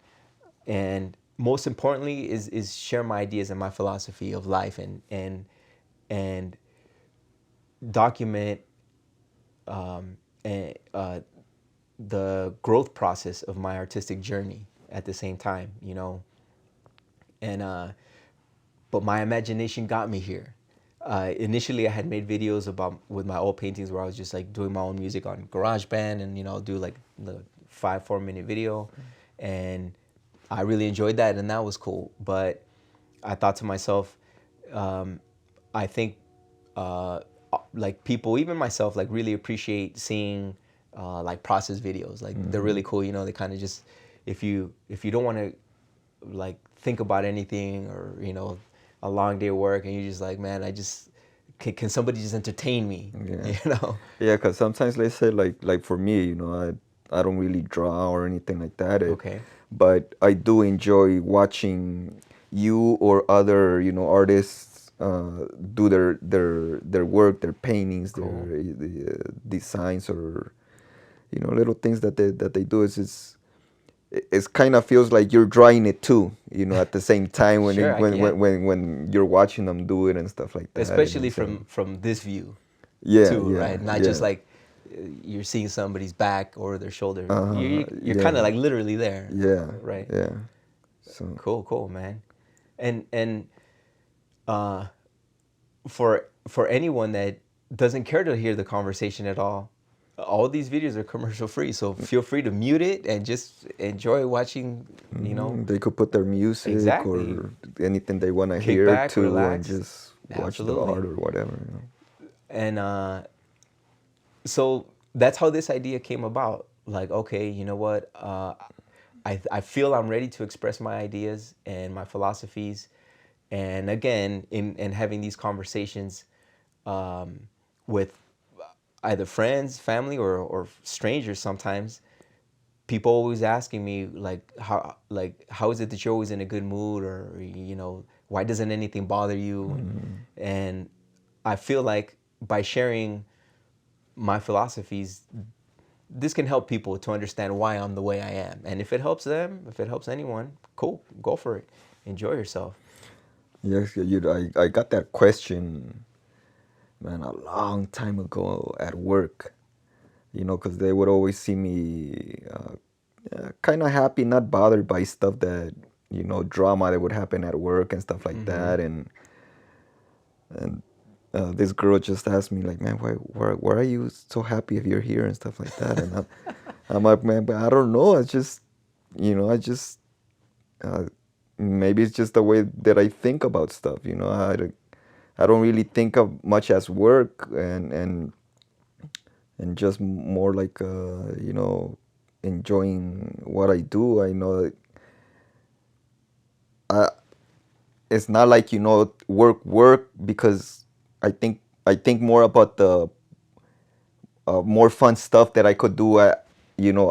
Speaker 1: and most importantly is share my ideas and my philosophy of life, and document and, the growth process of my artistic journey at the same time, and but my imagination got me here. Initially, I had made videos with my old paintings where I was just like doing my own music on GarageBand, and do like the 4 minute video, and I really enjoyed that, and that was cool. But I thought to myself, I think like people, even myself, like really appreciate seeing like process videos. Like they're really cool. They kind of just, if you don't want to like think about anything, or a long day of work, and you're just like, man, I just can somebody just entertain me,
Speaker 2: Yeah.
Speaker 1: you know?
Speaker 2: Yeah, because sometimes, let's say, like for me, I don't really draw or anything like that.
Speaker 1: Okay.
Speaker 2: But I do enjoy watching you or other, artists do their work, their paintings,
Speaker 1: Cool.
Speaker 2: their designs, or little things that they do. It's kind of feels like you're drawing it too, at the same time when
Speaker 1: Sure,
Speaker 2: it, when,
Speaker 1: yeah.
Speaker 2: when you're watching them do it and stuff like that.
Speaker 1: Especially
Speaker 2: So,
Speaker 1: from this view
Speaker 2: yeah,
Speaker 1: too,
Speaker 2: yeah,
Speaker 1: right? Not just
Speaker 2: yeah.
Speaker 1: like you're seeing somebody's back or their shoulder. You're kind of
Speaker 2: Yeah,
Speaker 1: like literally there,
Speaker 2: yeah,
Speaker 1: right?
Speaker 2: yeah. So,
Speaker 1: Cool, man. And uh, for anyone that doesn't care to hear the conversation at all these videos are commercial free. So feel free to mute it and just enjoy watching.
Speaker 2: they could put their music
Speaker 1: Exactly.
Speaker 2: or anything they want to
Speaker 1: Kick
Speaker 2: hear
Speaker 1: back,
Speaker 2: to and
Speaker 1: relax.
Speaker 2: just watch the
Speaker 1: Absolutely.
Speaker 2: art or whatever.
Speaker 1: And so that's how this idea came about. Like, okay, you know what? I feel I'm ready to express my ideas and my philosophies. And again, in having these conversations with either friends, family, or strangers sometimes, people always asking me how is it that you're always in a good mood, or why doesn't anything bother you, and I feel like by sharing my philosophies, this can help people to understand why I'm the way I am. And if it helps them, if it helps anyone, cool, go for it. Enjoy yourself.
Speaker 2: Yes, I got that question, man, a long time ago at work, because they would always see me kind of happy, not bothered by stuff that, drama that would happen at work and stuff like
Speaker 1: Mm-hmm.
Speaker 2: that. And this girl just asked me, like, man, why are you so happy if you're here and stuff like that? And I'm like, man, but I don't know. It's just, I just, uh, maybe it's just the way that I think about stuff. I don't really think of much as work, and just more like, enjoying what I do. I know that it's not like, work, because I think more about the more fun stuff that I could do,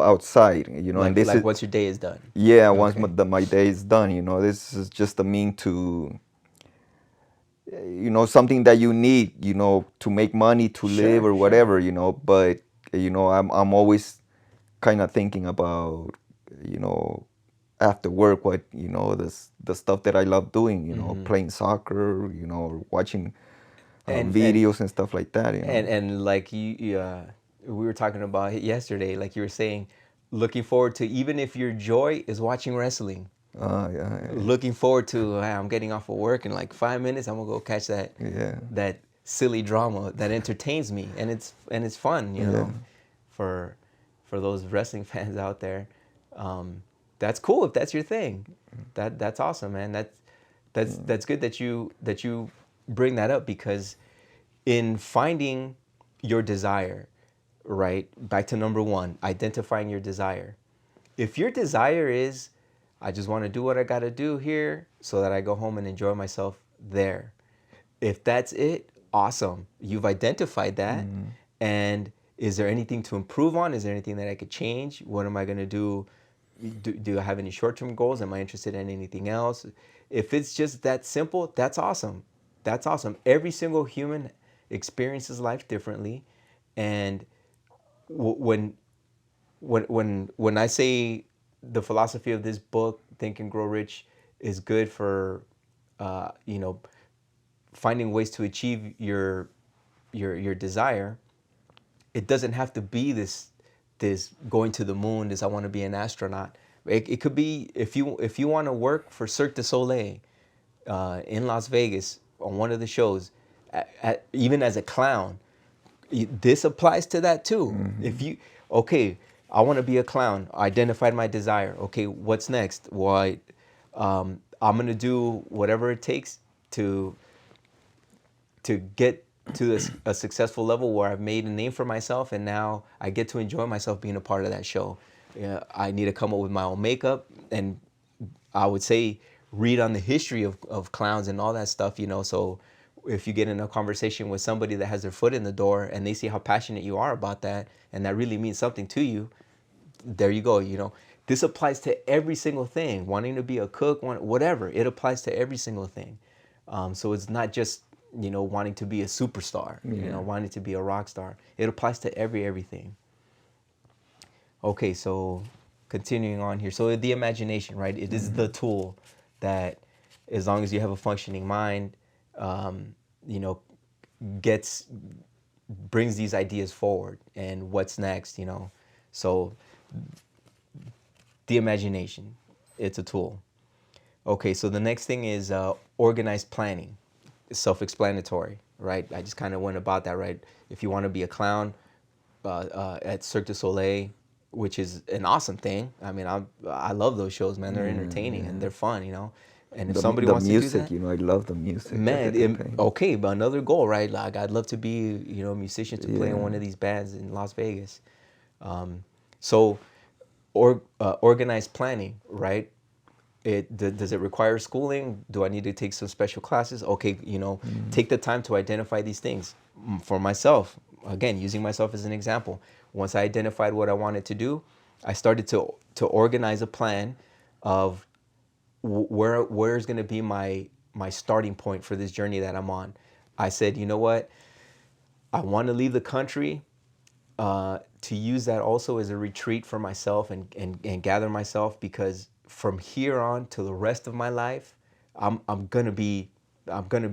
Speaker 2: outside, and this
Speaker 1: Like
Speaker 2: is,
Speaker 1: once your day is done.
Speaker 2: yeah, once
Speaker 1: Okay.
Speaker 2: my day is done, this is just a mean to, something that you need, to make money, to live,
Speaker 1: Sure,
Speaker 2: or
Speaker 1: sure.
Speaker 2: whatever, but, I'm always kind of thinking about, you know, after work, what, the stuff that I love doing,
Speaker 1: Hmm.
Speaker 2: playing soccer, or watching
Speaker 1: And
Speaker 2: videos and stuff like that.
Speaker 1: and like we were talking about it yesterday. Like you were saying, looking forward to, even if your joy is watching wrestling,
Speaker 2: Yeah,
Speaker 1: looking forward to, "Hey, I'm getting off of work in like 5 minutes. I'm gonna go catch
Speaker 2: yeah,
Speaker 1: that silly drama that entertains me, and it's fun,
Speaker 2: yeah,
Speaker 1: for those wrestling fans out there. That's cool if that's your thing. That's awesome, man. That's good that you bring that up, because in finding your desire, right? Back to number one, identifying your desire. If your desire is, I just want to do what I got to do here so that I go home and enjoy myself there. If that's it, awesome. You've identified that. And is there anything to improve on? Is there anything that I could change? What am I going to do? Do I have any short term goals? Am I interested in anything else? If it's just that simple, that's awesome. That's awesome. Every single human experiences life differently. And when when I say the philosophy of this book, Think and Grow Rich, is good for uh, you know finding ways to achieve your desire, it doesn't have to be this going to the moon. This, I want to be an astronaut. It could be, if you want to work for Cirque du Soleil in Las Vegas on one of the shows, even as a clown, this applies to that too. If you, okay, I want to be a clown. I identified my desire. Okay, what's next? Well, I'm gonna do whatever it takes to get to a successful level where I've made a name for myself, and now I get to enjoy myself being a part of that show. Yeah, I need to come up with my own makeup, and I would say read on the history of clowns and all that stuff, so if you get in a conversation with somebody that has their foot in the door and they see how passionate you are about that, and that really means something to you, there you go. This applies to every single thing. Wanting to be a cook, whatever, it applies to every single thing. So it's not just wanting to be a superstar,
Speaker 2: yeah.
Speaker 1: wanting to be a rock star. It applies to everything. Okay, so continuing on here. So the imagination, right? It is the tool that, as long as you have a functioning mind, um, you know, gets brings these ideas forward. And what's next, So the imagination, it's a tool. Okay, so the next thing is organized planning. It's self-explanatory, right? I just kind of went about that, right? If you want to be a clown at Cirque du Soleil, which is an awesome thing. I mean, I love those shows, man. They're
Speaker 2: Yeah,
Speaker 1: entertaining and
Speaker 2: yeah.
Speaker 1: they're fun. And if
Speaker 2: The
Speaker 1: somebody
Speaker 2: the
Speaker 1: wants to do
Speaker 2: music,
Speaker 1: that,
Speaker 2: I love the music
Speaker 1: man,
Speaker 2: that they play.
Speaker 1: okay, but another goal, right? Like, I'd love to be, a musician, to play in
Speaker 2: Yeah.
Speaker 1: one of these bands in Las Vegas. So, organized planning, right? Does it require schooling? Do I need to take some special classes? Okay, take the time to identify these things. For myself, again, using myself as an example, once I identified what I wanted to do, I started to organize a plan of where's going to be my starting point for this journey that I'm on. I said, you know what? I want to leave the country, to use that also as a retreat for myself, and gather myself, because from here on to the rest of my life, I'm gonna be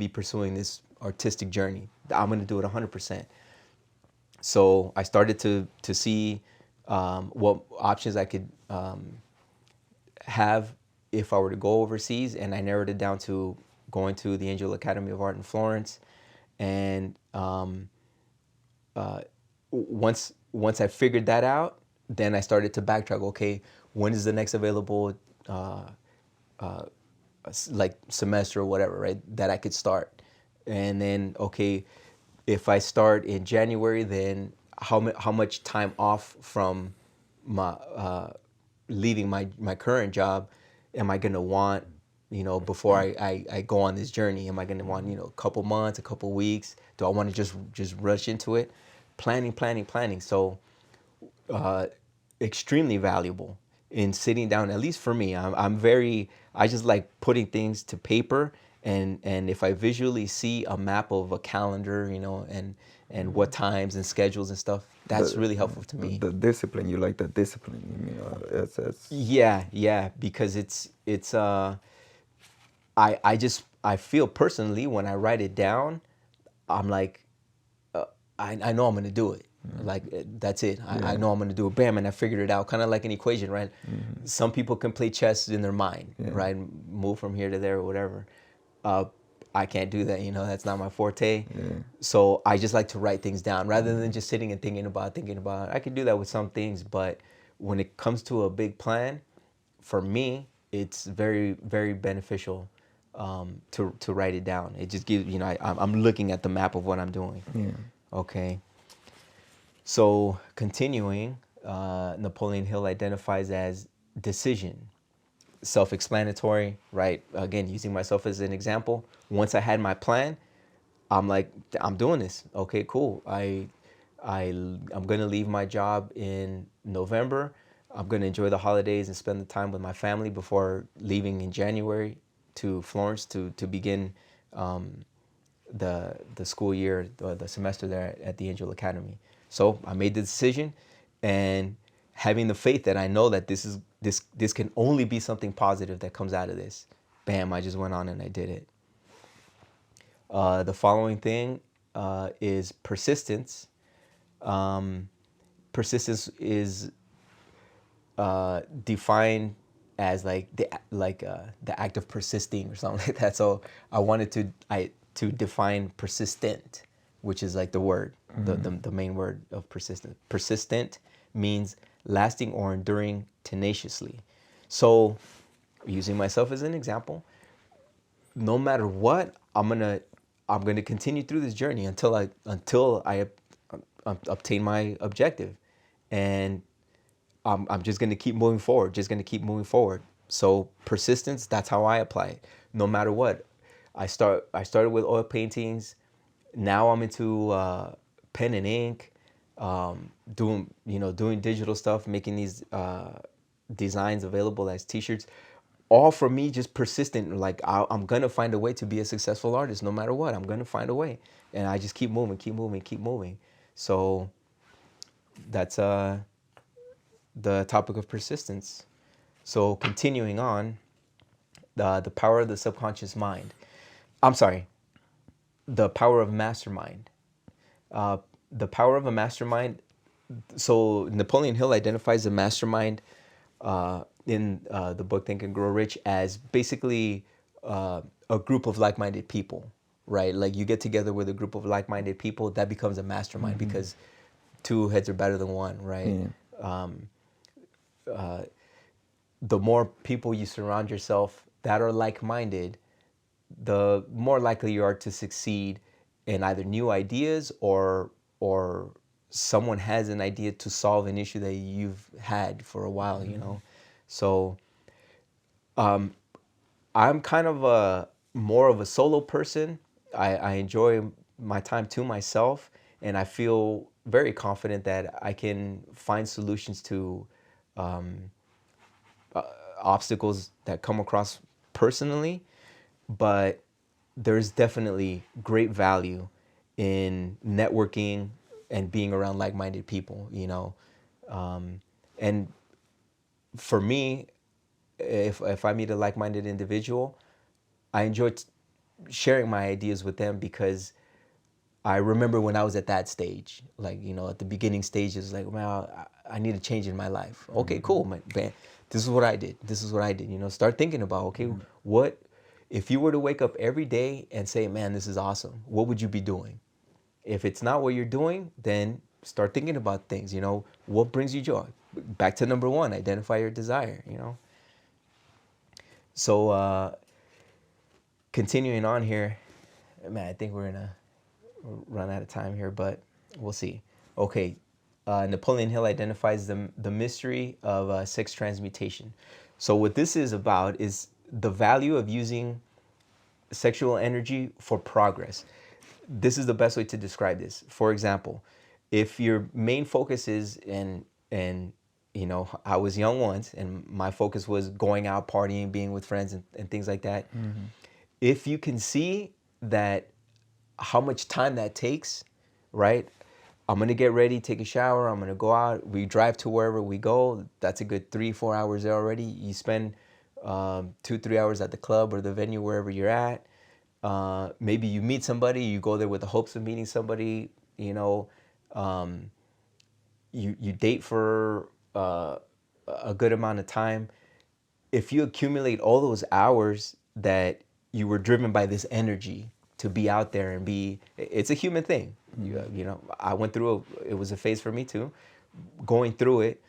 Speaker 1: pursuing this artistic journey. I'm gonna do it 100%. So I started to see what options I could have if I were to go overseas, and I narrowed it down to going to the Angel Academy of Art in Florence. And once I figured that out, then I started to backtrack. Okay, when is the next available like semester or whatever, right? That I could start, and then okay, if I start in January, then how much time off from my leaving my current job am I gonna want? Before I go on this journey, am I gonna want a couple months, a couple weeks? Do I want to just rush into it? Planning. So extremely valuable in sitting down. At least for me, I'm very, I just like putting things to paper, and if I visually see a map of a calendar, and what times and schedules and stuff, that's
Speaker 2: The
Speaker 1: really helpful to me.
Speaker 2: the discipline, you like the discipline. It's
Speaker 1: Yeah, yeah, because I feel personally when I write it down, I'm like, I know I'm gonna do it. Like that's it. I
Speaker 2: yeah,
Speaker 1: know I'm gonna do it. Bam, and I figured it out. Kind of like an equation, right? Some people can play chess in their mind,
Speaker 2: yeah,
Speaker 1: right? Move from here to there or whatever. Uh, I can't do that. That's not my forte.
Speaker 2: yeah,
Speaker 1: So I just like to write things down rather than just sitting and thinking about. I could do that with some things, but when it comes to a big plan, for me, it's very, very beneficial to write it down. It just gives, I'm looking at the map of what I'm doing.
Speaker 2: yeah.
Speaker 1: Okay. So continuing, Napoleon Hill identifies as decision. Self-explanatory, right? Again, using myself as an example. Once I had my plan, I'm like, I'm doing this. Okay, cool. I'm gonna leave my job in November. I'm gonna enjoy the holidays and spend the time with my family before leaving in January to Florence to begin the school year, the semester there at the Angel Academy. So I made the decision, and having the faith that I know that this can only be something positive that comes out of this. Bam! I just went on and I did it. The following thing is persistence. Persistence is defined as like the act of persisting or something like that. So I wanted to define persistent, which is like the word, the main word of persistent. Persistent means lasting or enduring tenaciously. So using myself as an example, no matter what, I'm gonna continue through this journey until I obtain my objective, and I'm just gonna keep moving forward. Just gonna keep moving forward. So persistence. That's how I apply it. No matter what, I started with oil paintings. Now I'm into pen and ink, doing digital stuff, making these designs available as T-shirts. All from me just persistent. Like I'm gonna find a way to be a successful artist, no matter what. I'm gonna find a way, and I just keep moving, keep moving, keep moving. So that's the topic of persistence. So continuing on, the power of the subconscious mind. I'm sorry, the power of mastermind. Uh, the power of a mastermind. So Napoleon Hill identifies a mastermind in the book Think and Grow Rich as basically a group of like-minded people, right? Like you get together with a group of like-minded people, that becomes a mastermind because two heads are better than one, right?
Speaker 2: Yeah.
Speaker 1: The more people you surround yourself that are like-minded, the more likely you are to succeed in either new ideas or someone has an idea to solve an issue that you've had for a while. So I'm kind of a more of a solo person. I enjoy my time to myself, and I feel very confident that I can find solutions to obstacles that come across personally, but there's definitely great value in networking and being around like-minded people. And for me, if I meet a like-minded individual, I enjoy sharing my ideas with them because I remember when I was at that stage, like, at the beginning stages, like, man, I need a change in my life. Okay, cool, man. This is what I did. This is what I did. Start thinking about, okay, what, if you were to wake up every day and say, man, this is awesome, what would you be doing? If it's not what you're doing, then start thinking about things, what brings you joy? Back to number one, identify your desire. So, continuing on here, man, I think we're gonna run out of time here, but we'll see. Okay, Napoleon Hill identifies the mystery of sex transmutation. So what this is about is the value of using sexual energy for progress. This is the best way to describe this. For example, if your main focus is in I was young once, and my focus was going out, partying, being with friends, and things like that. If you can see that how much time that takes, right? I'm gonna get ready, take a shower. I'm gonna go out. We drive to wherever we go. That's a good 3-4 hours there already. You spend 2-3 hours at the club or the venue wherever you're at. Maybe you meet somebody. You go there with the hopes of meeting somebody. Um, you date for a good amount of time. If you accumulate all those hours that you were driven by this energy to be out there and be, it's a human thing. I went through it was a phase for me too. Going through it,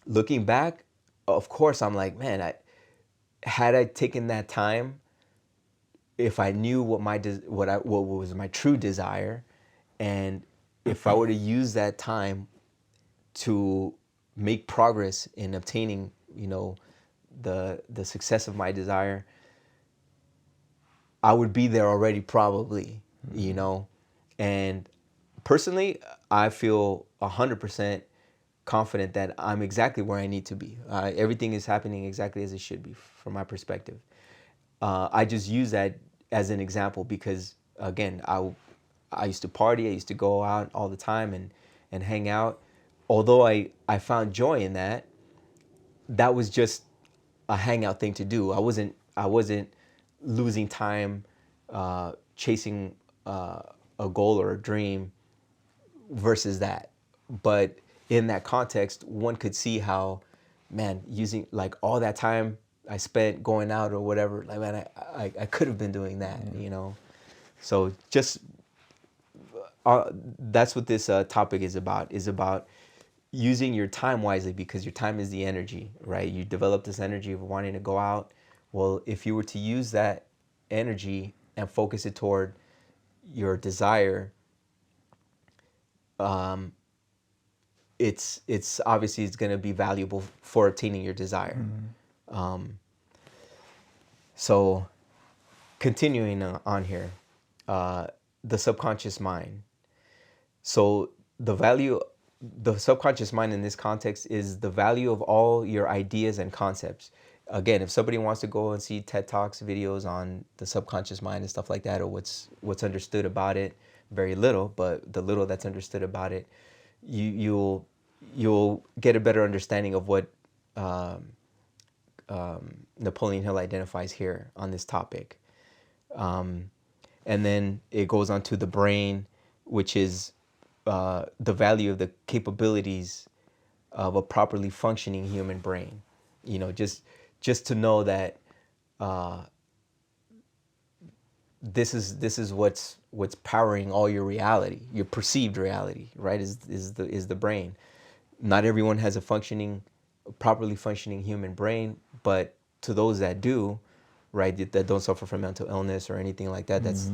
Speaker 1: looking back, of course, I'm like, man, had I taken that time, if I knew what was my true desire, and if I were to use that time to make progress in obtaining, the success of my desire, I would be there already probably, And personally, I feel 100% confident that I'm exactly where I need to be. Everything is happening exactly as it should be from my perspective. I just use that as an example because, again, I used to party. I used to go out all the time and hang out. Although I found joy in that, that was just a hangout thing to do. I wasn't losing time chasing a goal or a dream versus that. But in that context, one could see how, man, using like all that time I spent going out or whatever, like, man, I could have been doing that. So just that's what this topic is about using your time wisely, because your time is the energy, right? You develop this energy of wanting to go out. Well, if you were to use that energy and focus it toward your desire, it's obviously it's going to be valuable for obtaining your desire. So continuing on here, the subconscious mind. So the subconscious mind in this context is the value of all your ideas and concepts. Again, if somebody wants to go and see TED Talks videos on the subconscious mind and stuff like that, or what's understood about it, very little, but the little that's understood about it, you'll get a better understanding of what Napoleon Hill identifies here on this topic. And then it goes on to the brain, which is the value of the capabilities of a properly functioning human brain. Just to know that this is what's powering all your reality, your perceived reality, right? Is the brain. Not everyone has properly functioning human brain, but to those that do, right, that don't suffer from mental illness or anything like that, that's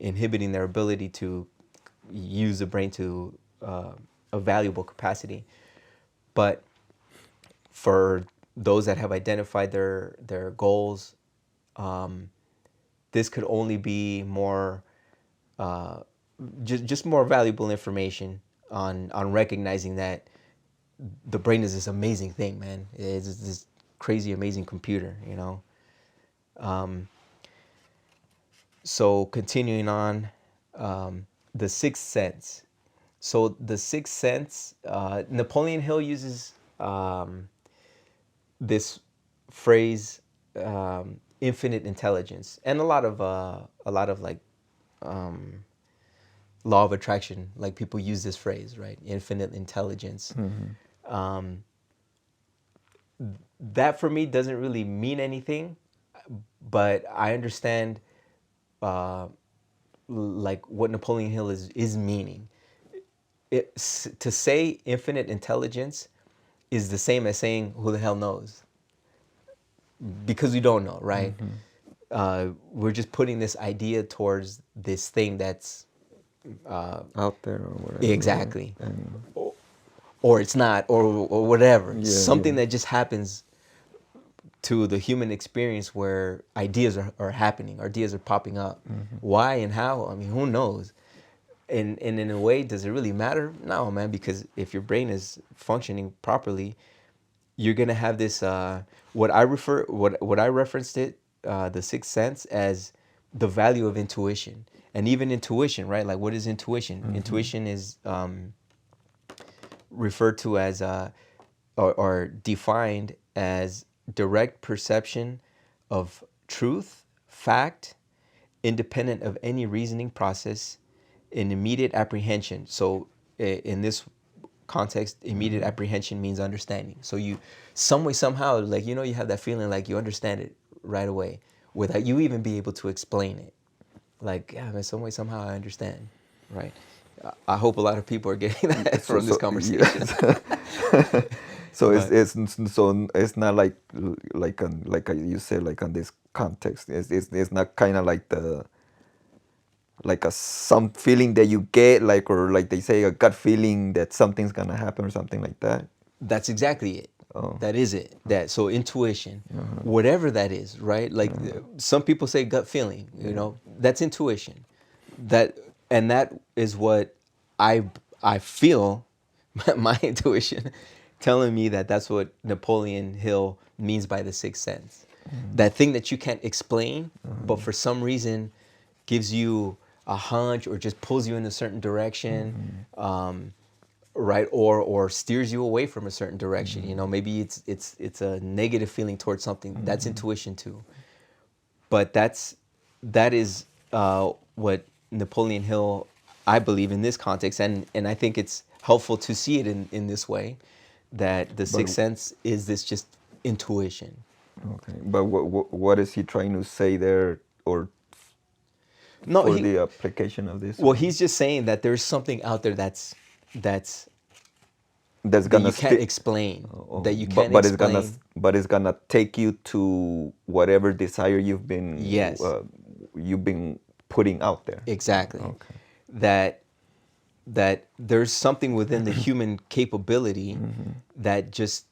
Speaker 1: inhibiting their ability to use the brain to a valuable capacity. But for those that have identified their goals, this could only be more just more valuable information on recognizing that the brain is this amazing thing, man. It's this crazy amazing computer. So continuing on, the sixth sense. So the sixth sense, Napoleon Hill uses this phrase, infinite intelligence, and a lot of like law of attraction, like people use this phrase, right? Infinite intelligence. That for me doesn't really mean anything, but I understand like what Napoleon Hill is meaning. To say infinite intelligence is the same as saying who the hell knows, because we don't know, right? We're just putting this idea towards this thing that's
Speaker 2: out there or whatever.
Speaker 1: exactly, or it's not, or whatever.
Speaker 2: Yeah,
Speaker 1: Something
Speaker 2: yeah.
Speaker 1: that just happens to the human experience where ideas are happening, ideas are popping up. Why and how? I mean, who knows? and in a way, does it really matter? No, man, because if your brain is functioning properly, you're gonna have this what I referenced it, the sixth sense, as the value of intuition. And even intuition, right? Like, what is intuition? Intuition is referred to as or defined as direct perception of truth, fact, independent of any reasoning process, in immediate apprehension. So in this context, immediate apprehension means understanding. So you, some way, somehow, like, you have that feeling like you understand it right away without you even be able to explain it. Like, yeah, man, some way, somehow I understand, right? I hope a lot of people are getting that
Speaker 2: So
Speaker 1: from this
Speaker 2: so
Speaker 1: conversation.
Speaker 2: yeah. So
Speaker 1: But
Speaker 2: it's not like you said, like on this context. It's not kind of like the like a some feeling that you get, like, or like they say, a gut feeling that something's gonna happen or something like that.
Speaker 1: that's exactly it.
Speaker 2: Oh.
Speaker 1: That is it. That so intuition, whatever that is, right? Like some people say gut feeling. That's intuition. That and that is what I I feel my intuition telling me that that's what Napoleon Hill means by the sixth sense. That thing that you can't explain, but for some reason gives you a hunch or just pulls you in a certain direction. Right, or steers you away from a certain direction. Maybe it's a negative feeling towards something. That's intuition too. But that is what Napoleon Hill, I believe, in this context, and I think it's helpful to see it in this way, that the
Speaker 2: But
Speaker 1: sixth sense is this just intuition.
Speaker 2: okay, but what is he trying to say there, or
Speaker 1: No,
Speaker 2: for the application of this,
Speaker 1: well,
Speaker 2: or
Speaker 1: he's just saying that there's something out there that's
Speaker 2: that's
Speaker 1: that
Speaker 2: gonna
Speaker 1: you can't
Speaker 2: stick?
Speaker 1: explain,
Speaker 2: Oh,
Speaker 1: that you can't
Speaker 2: but it's gonna
Speaker 1: explain.
Speaker 2: take you to whatever desire
Speaker 1: Yes,
Speaker 2: you've been putting out there.
Speaker 1: exactly.
Speaker 2: Okay.
Speaker 1: That there's something within the human capability that just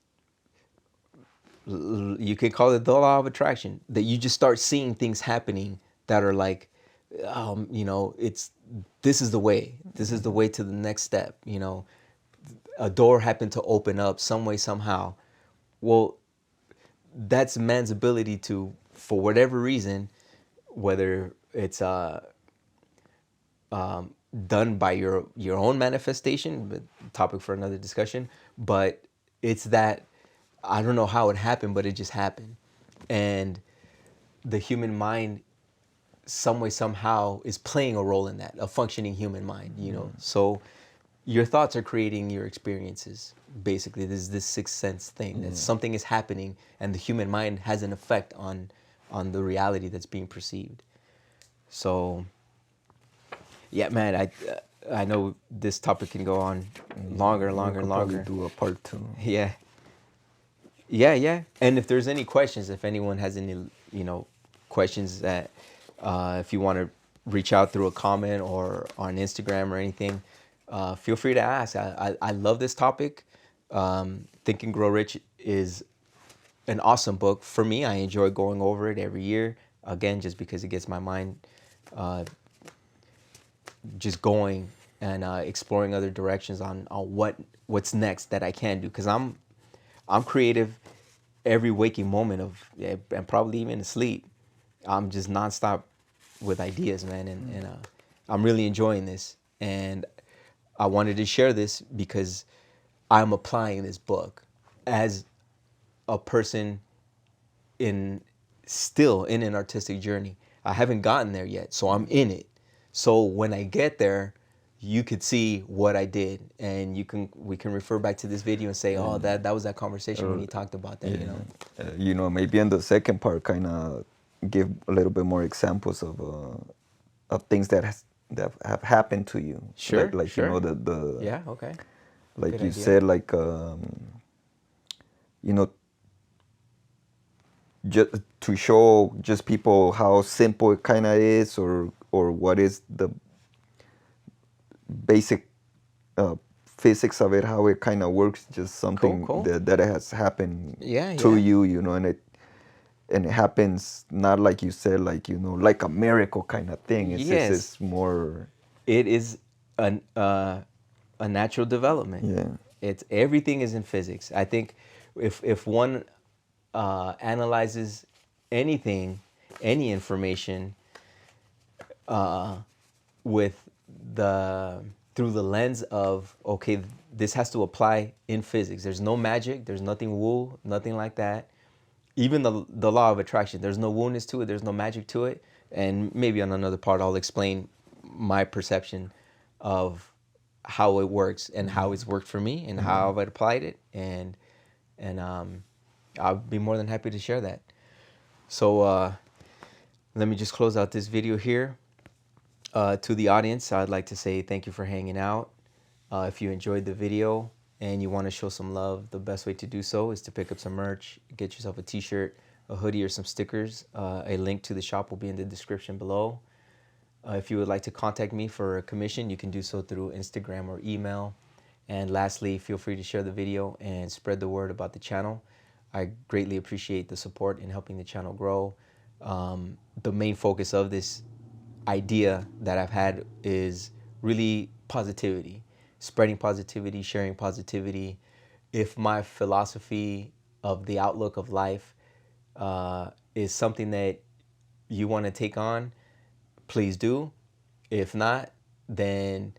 Speaker 1: you could call it the law of attraction, that you just start seeing things happening that are like, it's this is the way, to the next step. A door happened to open up some way, somehow. Well, that's man's ability to, for whatever reason, whether it's done by your own manifestation, but topic for another discussion. But it's that, I don't know how it happened, but it just happened. And the human mind, some way, somehow, is playing a role in that, a functioning human mind. So your thoughts are creating your experiences. Basically, there's this sixth sense thing that something is happening, and the human mind has an effect on the reality that's being perceived. So yeah, man, I know this topic can go on longer,
Speaker 2: We
Speaker 1: longer, and
Speaker 2: could probably
Speaker 1: longer.
Speaker 2: do a part two.
Speaker 1: Yeah, yeah, yeah. And if there's any questions, if anyone has any, questions, that if you want to reach out through a comment or on Instagram or anything, feel free to ask. I love this topic. Think and Grow Rich is an awesome book. For me, I enjoy going over it every year. Again, just because it gets my mind just going and exploring other directions on what's next that I can do. Because I'm creative every waking moment of, yeah, and probably even asleep. I'm just nonstop with ideas, man, and I'm really enjoying this. And I wanted to share this because I'm applying this book as a person in still in an artistic journey. I haven't gotten there yet, so I'm in it. So when I get there, you could see what I did, and we can refer back to this video and say, oh, that was that conversation when he talked about that.
Speaker 2: Maybe in the second part, kind of give a little bit more examples of things that have happened to you.
Speaker 1: Sure,
Speaker 2: like
Speaker 1: sure.
Speaker 2: the
Speaker 1: Yeah, okay.
Speaker 2: like
Speaker 1: Good
Speaker 2: you
Speaker 1: idea.
Speaker 2: said, like you know just to show just people how simple it kind of is, or what is the basic uh, physics of it, how it kind of works, just
Speaker 1: Cool,
Speaker 2: something
Speaker 1: cool.
Speaker 2: that has happened
Speaker 1: Yeah,
Speaker 2: to
Speaker 1: yeah.
Speaker 2: you, and it happens not like you said, like like a miracle kind of thing. It's
Speaker 1: Yes,
Speaker 2: more.
Speaker 1: it is. a natural development.
Speaker 2: Yeah.
Speaker 1: It's everything is in physics. I think if one analyzes anything, any information with the through the lens of, okay, this has to apply in physics. There's no magic. There's nothing woo, nothing like that. Even the law of attraction, there's no woundness to it. There's no magic to it. And maybe on another part, I'll explain my perception of how it works and how it's worked for me and how I've applied it. And I'll be more than happy to share that. So let me just close out this video here. To the audience, I'd like to say thank you for hanging out. If you enjoyed the video and you want to show some love, the best way to do so is to pick up some merch, get yourself a t-shirt, a hoodie, or some stickers. A link to the shop will be in the description below. If you would like to contact me for a commission, you can do so through Instagram or email. And lastly, feel free to share the video and spread the word about the channel. I greatly appreciate the support in helping the channel grow. The main focus of this idea that I've had is really positivity, spreading positivity, sharing positivity. If my philosophy of the outlook of life is something that you want to take on, please do. If not, then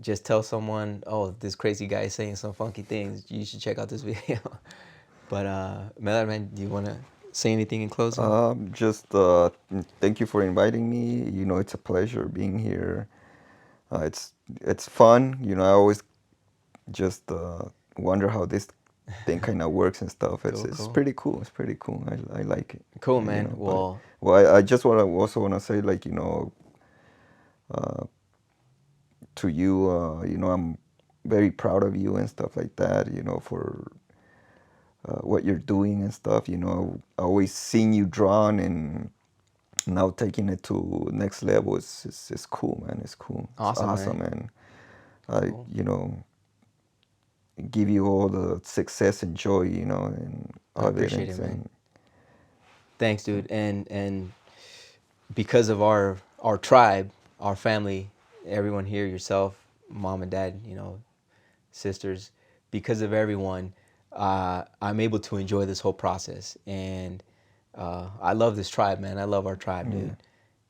Speaker 1: just tell someone, oh, this crazy guy is saying some funky things. You should check out this video. But Melad, man, do you want to say anything in closing?
Speaker 2: Just thank you for inviting me. You know, it's a pleasure being here. It's fun. You know, I always just wonder how this thing kind of works and stuff.
Speaker 1: Cool,
Speaker 2: It's
Speaker 1: cool.
Speaker 2: pretty cool. It's pretty cool. I like it.
Speaker 1: Cool,
Speaker 2: You
Speaker 1: man.
Speaker 2: know, but
Speaker 1: Well,
Speaker 2: well, I just want to say, like, you know, to you, you know, I'm very proud of you and stuff like that. You know, for what you're doing and stuff. You know, I always seen you drawn, and now taking it to next level is cool, man. It's cool. It's
Speaker 1: awesome,
Speaker 2: awesome,
Speaker 1: man.
Speaker 2: man. I,
Speaker 1: Cool.
Speaker 2: you know, give you all the success and joy, you know, and
Speaker 1: I
Speaker 2: of it.
Speaker 1: appreciate it, man.
Speaker 2: And
Speaker 1: Thanks, dude. And because of our tribe, our family, everyone here, yourself, mom and dad, you know, sisters, because of everyone, I'm able to enjoy this whole process. And I love this tribe, man. I love our tribe,
Speaker 2: yeah,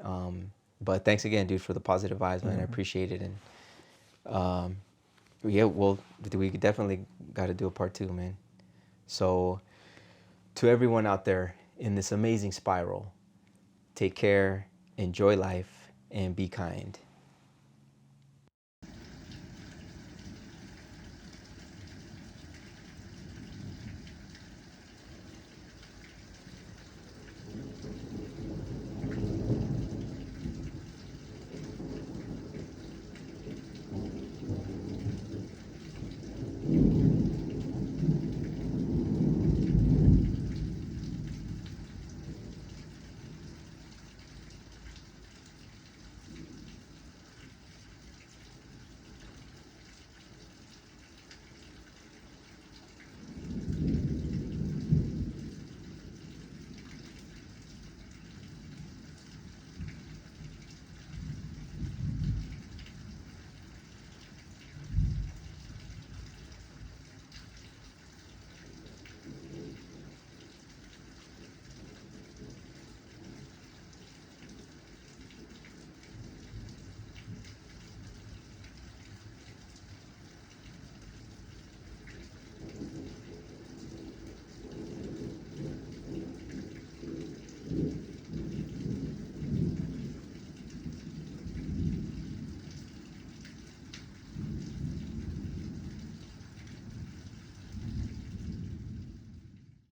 Speaker 1: dude. But thanks again, dude, for the positive vibes, man. I
Speaker 2: yeah.
Speaker 1: appreciate it. And yeah, well, we definitely got to do a part two, man. So to everyone out there in this amazing spiral, take care, enjoy life, and be kind.